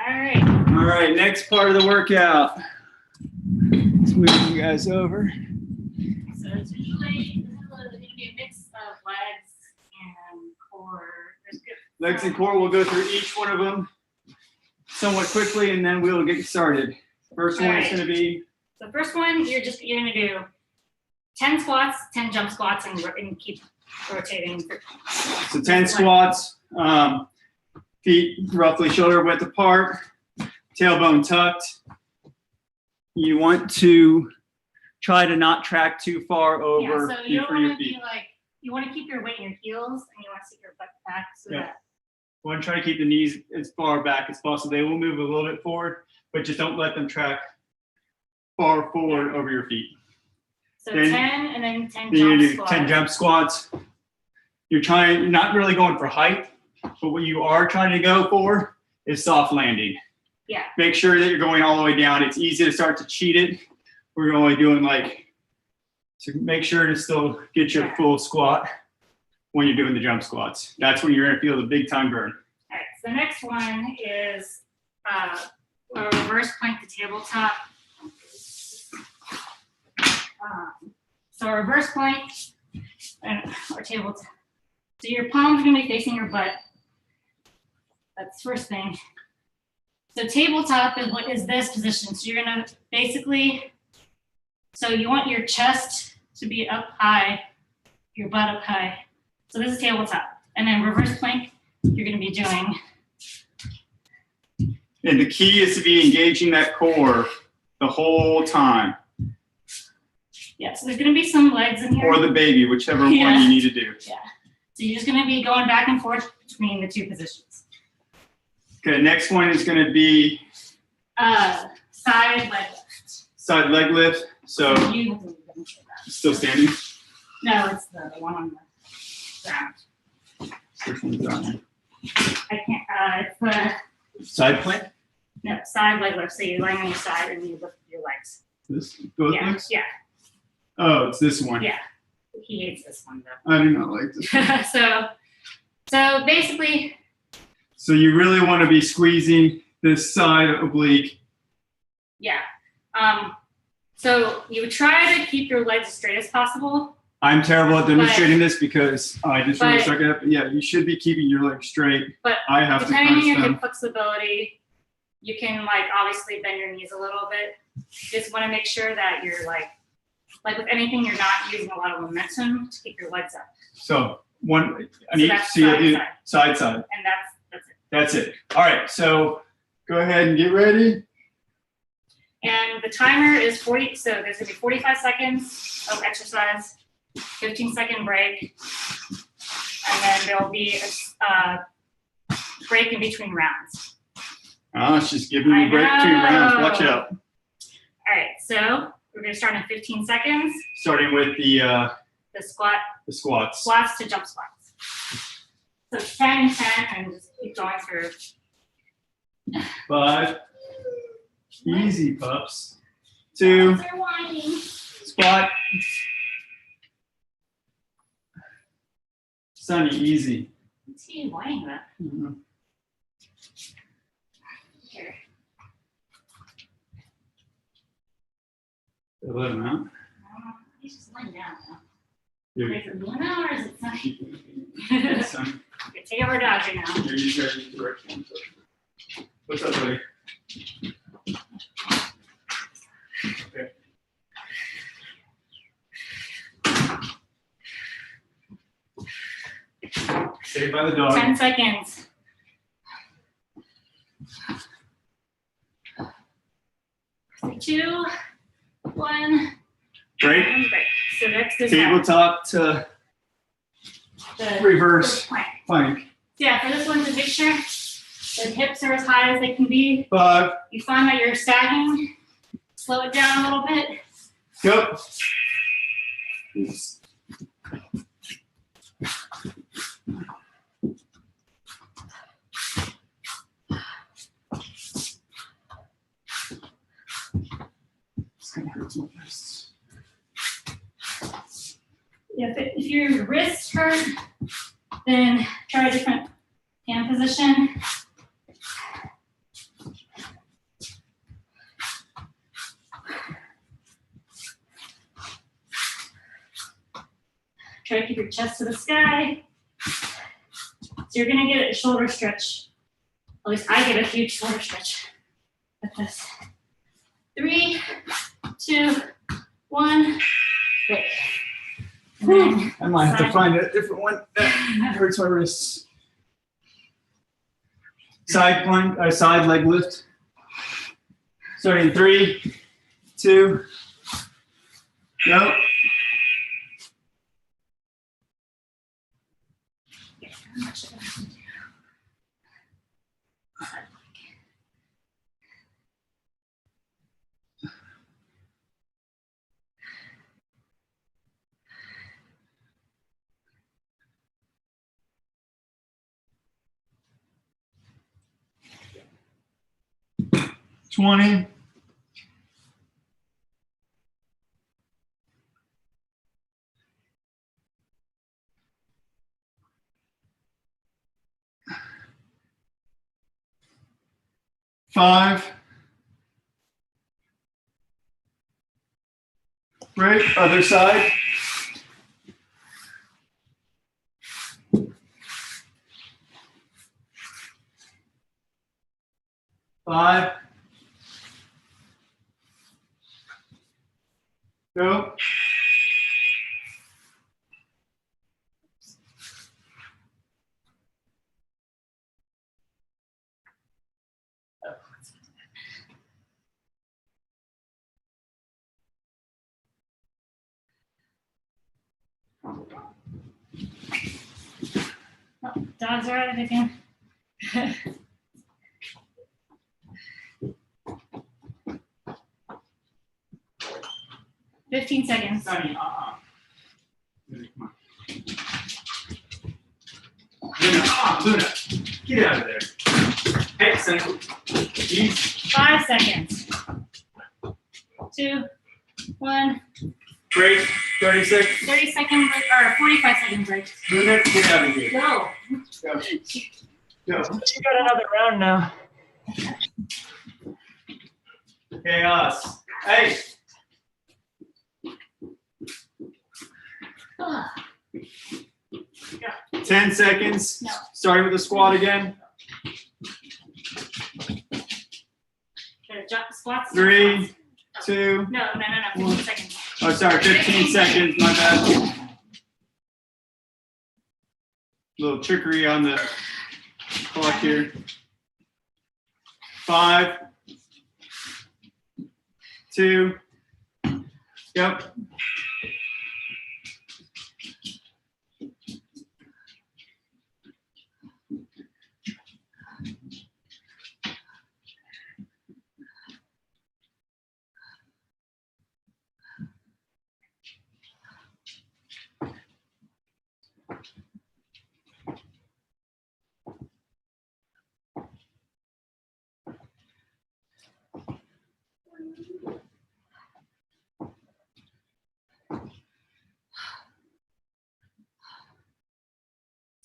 All right. All right, next part of the workout. Let's move you guys over. So it's usually going to be a mix of legs and core. Legs and core, we'll go through each one of them somewhat quickly, and then we'll get started. First one is going to be. So the first one, you're going to do 10 squats, 10 jump squats, and keep rotating. So 10 squats, feet roughly shoulder width apart, tailbone tucked. You want to try to not track too far over so you don't your want to feet. be like, you want to keep your weight in your heels, and you want to sit your butt back so that. You want to try to keep the knees as far back as possible. They will move a little bit forward, but just don't let them track far forward over your feet. So then, 10 and then 10 then you jump do squats. 10 jump squats. You're not really going for height, but what you are trying to go for is soft landing. Yeah. Make sure that you're going all the way down. It's easy to start to cheat it. We're only doing so make sure to still get your full squat when you're doing the jump squats. That's when you're going to feel the big time burn. All right, so the next one is a reverse plank to tabletop. So a reverse plank or tabletop. So your palms are going to be facing your butt. That's the first thing. So tabletop is this position. So you're going to basically, so you want your chest to be up high, your butt up high. So this is tabletop. And then reverse plank, you're going to be doing. And the key is to be engaging that core the whole time. Yeah, so there's going to be some legs in here. Or the baby, whichever one you need to do. Yeah. So you're just going to be going back and forth between the 2 positions. Okay, next one is going to be side leg lift. side leg lift. So You still standing. no, it's the one on the ground. Which one's that one? I can't. It's the Side plank. side leg lift. So you're laying on your side and you lift your legs. This both Yeah, legs. yeah, Oh, it's this one. yeah. He hates this one though. I do not like this one. so basically. So you really want to be squeezing this side oblique. Yeah. So you would try to keep your legs as straight as possible. I'm terrible at demonstrating this because I just really but- suck at it. But yeah, you should be keeping your legs straight. But I have to depending on crunch your them. hip flexibility, you can like obviously bend your knees a little bit. Just want to make sure that you're like with anything, you're not using a lot of momentum to keep your legs up. So one, I So need that's so you'll do side, side. And that's it. That's it. All right. So go ahead and get ready. And the timer is 40. So there's gonna be 45 seconds of exercise, 15-second break, and then there'll be a break in between rounds. Oh, she's giving me a break between rounds. Watch out. All right. So we're gonna start in 15 seconds. Starting with the Squats to jump squats. So 10, 10, and just keep going for 5. Easy, pups. 2. They're whining. Squat. Sunny, easy. What's he whining about? Mhm. Here. Let him out. He's just laying down now. Here. Is it Luna or is it Sunny? Yeah, Sunny. Okay, take over Dodger now. Here, you guys use direction. What's up, buddy? Okay. Saved by the dog. 10 seconds. Three, 2, 1. Break. And break. So next is Tabletop to the reverse plank. plank. So yeah, for this one, to make sure the hips are as high as they can be. 5. You find that you're sagging, slow it down a little bit. Go. It's gonna hurt my wrists. Yeah, if your wrists hurt, then try a different hand position. Try to keep your chest to the sky. So you're gonna get a shoulder stretch. At least I get a huge shoulder stretch with this. 3, 2, 1, break. And then I might have to side- find a different one. That hurts my wrists. Side plank, side leg lift. Starting 3, 2, go. $20. $5. Break, other side. $5. Go. Oh, dogs are out of it again. 15 seconds. Sunny, Luna, come on. Luna, get out of there. Hey, Sunny. Easy. 5 seconds. 2, 1. Break, 30 seconds. 30-second break or 45-second break. Luna, get out of here. Go. Go. Go. You got another round now. Chaos. Hey, 10 seconds. No. Starting with the squat again. Okay, jump squats. 3, 2. No. 15 seconds. Oh, sorry, 15 seconds. My bad. Little trickery on the clock here. 5, 2. Yep.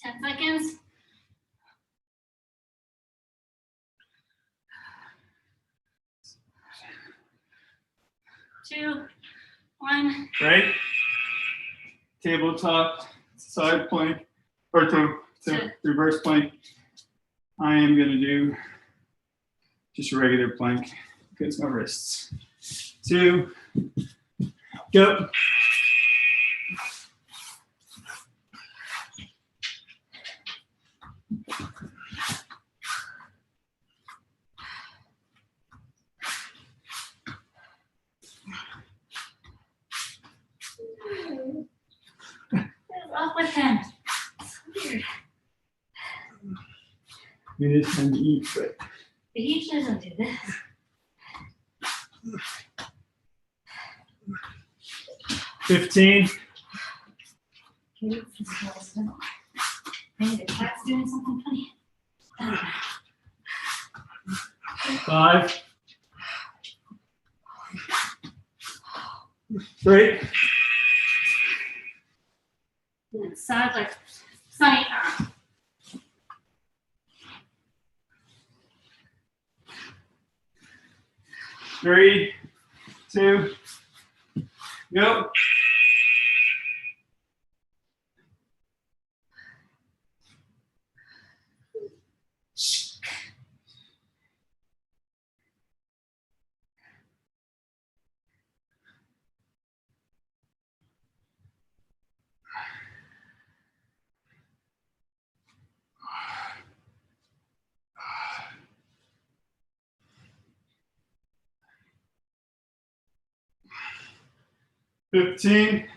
Ten seconds. 2, 1. Right. Tabletop side plank or to reverse plank. I am going to do just a regular plank because my wrists. 2, go. Off with him. Weird. It is time to eat, but The heat doesn't do this. $15. Maybe the cat's doing something funny. 5, 3. Side like sunny. 3, 2, go. $15.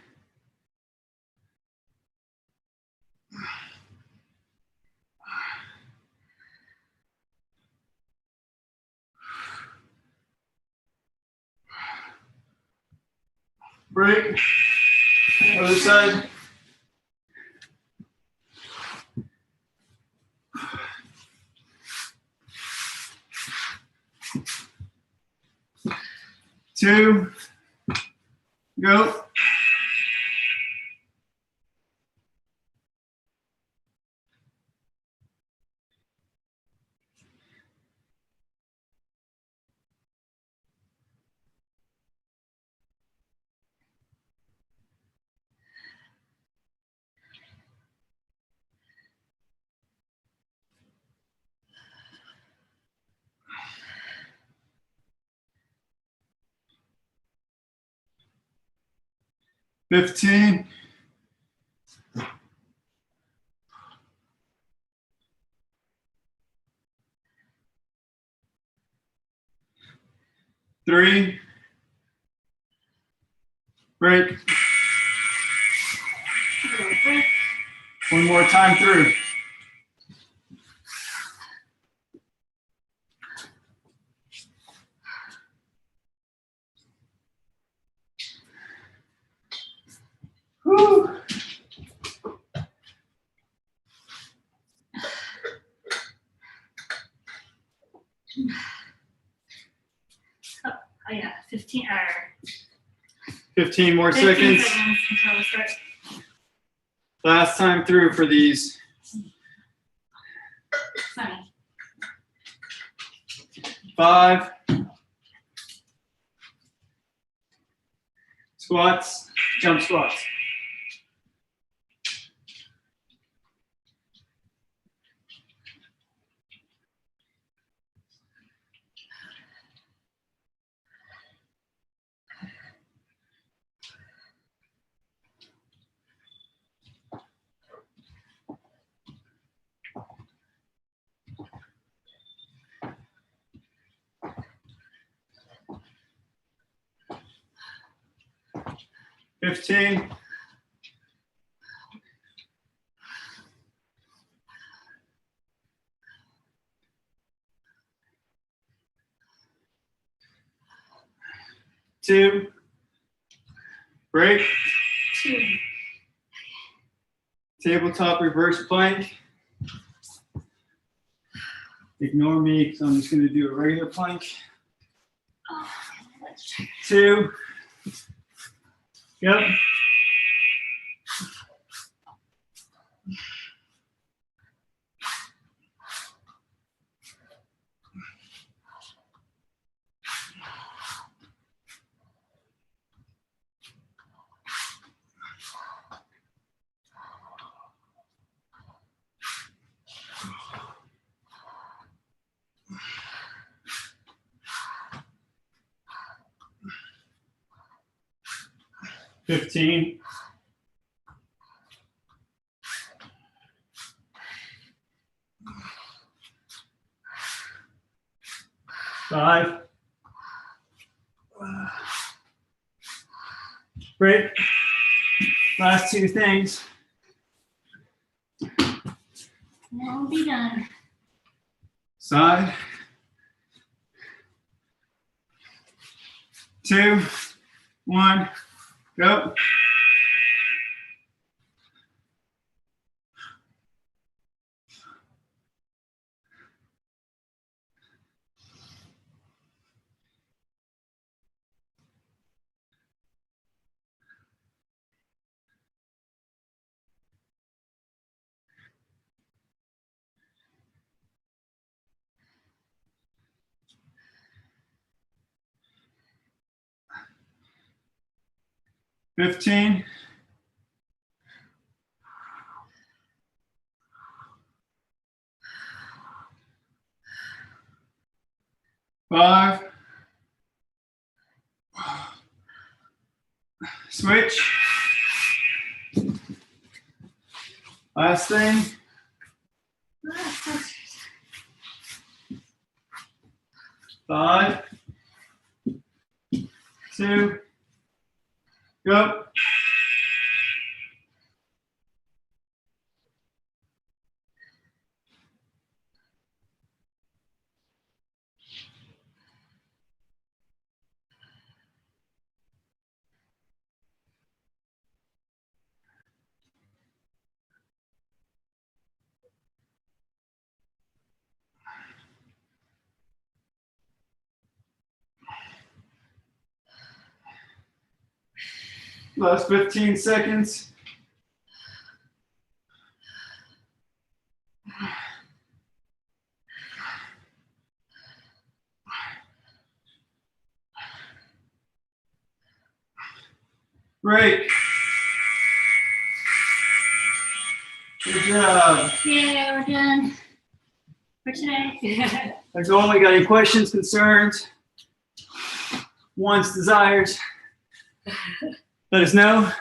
Break. Other side. Two. Go. $15. Three. Break. One more time through. Whew. Oh yeah, 15 15 more 15 seconds. until we start. Last time through for these. Sunny. 5. Squats. Jump squats. 15. Two. Break. 2. Tabletop reverse plank. Ignore me because I'm just going to do a regular plank. Oh, let's try. 2. Yep. $15. 5. Break. Last 2 things. We'll be done. Side. 2, 1, go. $15. 5. Switch. Last thing. 5, 2, go. Last 15 seconds. Break. Good job. Yeah, we're done for today. As always, got any questions, concerns, wants, desires? Let us know.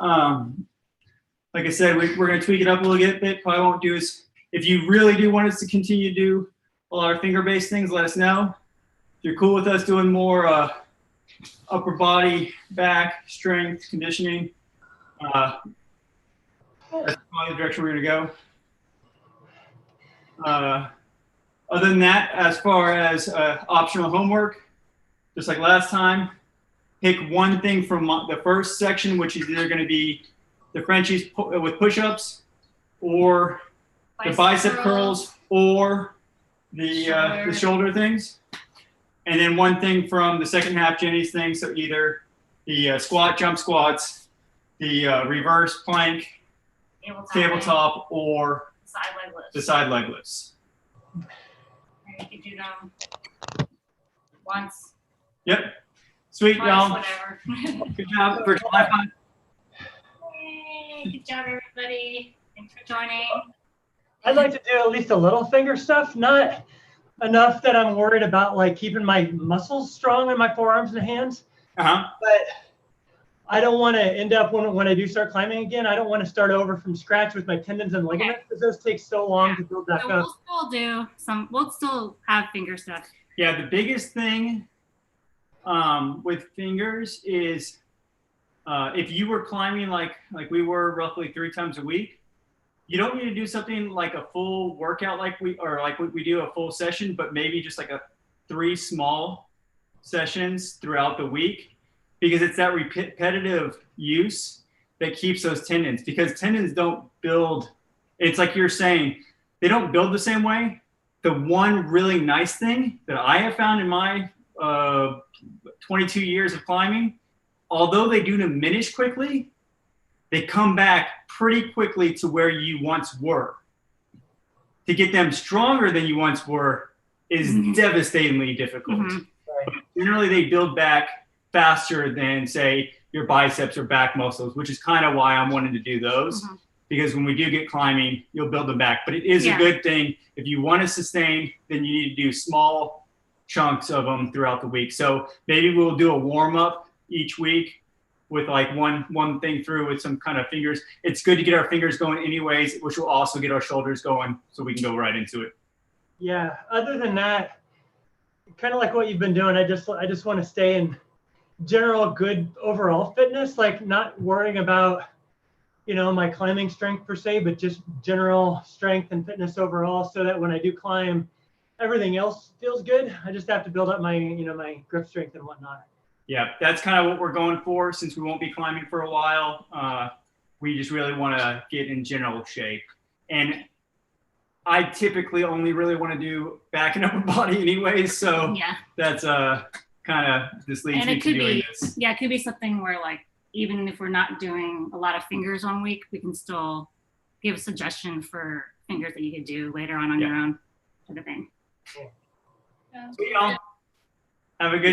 Like I said, we're going to tweak it up a little bit. Probably won't do is if you really do want us to continue to do a lot of finger-based things, let us know. If you're cool with us doing more upper body, back, strength, conditioning, that's probably the direction we're going to go. Other than that, as far as optional homework, just like last time, pick one thing from the first section, which is either going to be the Frenchies with push-ups, or the bicep curls, or the shoulder things. And then one thing from the second half Ginny's thing, so either the squat, jump squats, the reverse plank, tabletop, or Side leg lifts. the side leg lifts. You can do them once, Yep. Sweet, twice, y'all. whatever. Good job for July 5th. Yay, good job, everybody. Thanks for joining. I'd like to do at least a little finger stuff, not enough that I'm worried about like keeping my muscles strong in my forearms and hands. Uh-huh. But I don't want to end up when I do start climbing again, I don't want to start over from scratch with my tendons and ligaments because those take so long to build back So up. we'll still have finger stuff. Yeah, the biggest thing with fingers is If you were climbing like we were roughly 3 times a week, you don't need to do something like a full workout like we do a full session, but maybe just like 3 small sessions throughout the week, because it's that repetitive use that keeps those tendons, because tendons don't build. It's like you're saying, they don't build the same way. The one really nice thing that I have found in my 22 years of climbing, although they do diminish quickly, they come back pretty quickly to where you once were. To get them stronger than you once were is devastatingly difficult. But generally, they build back faster than, say, your biceps or back muscles, which is kind of why I'm wanting to do those. Because when we do get climbing, you'll build them back. But it is a good thing. If you want to sustain, then you need to do small chunks of them throughout the week. So maybe we'll do a warm-up each week with like one thing through with some kind of fingers. It's good to get our fingers going anyways, which will also get our shoulders going so we can go right into it. Yeah. Other than that, kind of like what you've been doing, I just want to stay in general good overall fitness, like not worrying about, my climbing strength per se, but just general strength and fitness overall, so that when I do climb, everything else feels good. I just have to build up my, my grip strength and whatnot. Yeah, that's kind of what we're going for, since we won't be climbing for a while. We just really want to get in general shape. And I typically only really want to do back and upper body anyways, so that's kind of this leads me to doing this. Yeah, it could be something where, like, even if we're not doing a lot of fingers one week, we can still give a suggestion for fingers that you could do later on your own type of thing. Yeah. So y'all have a good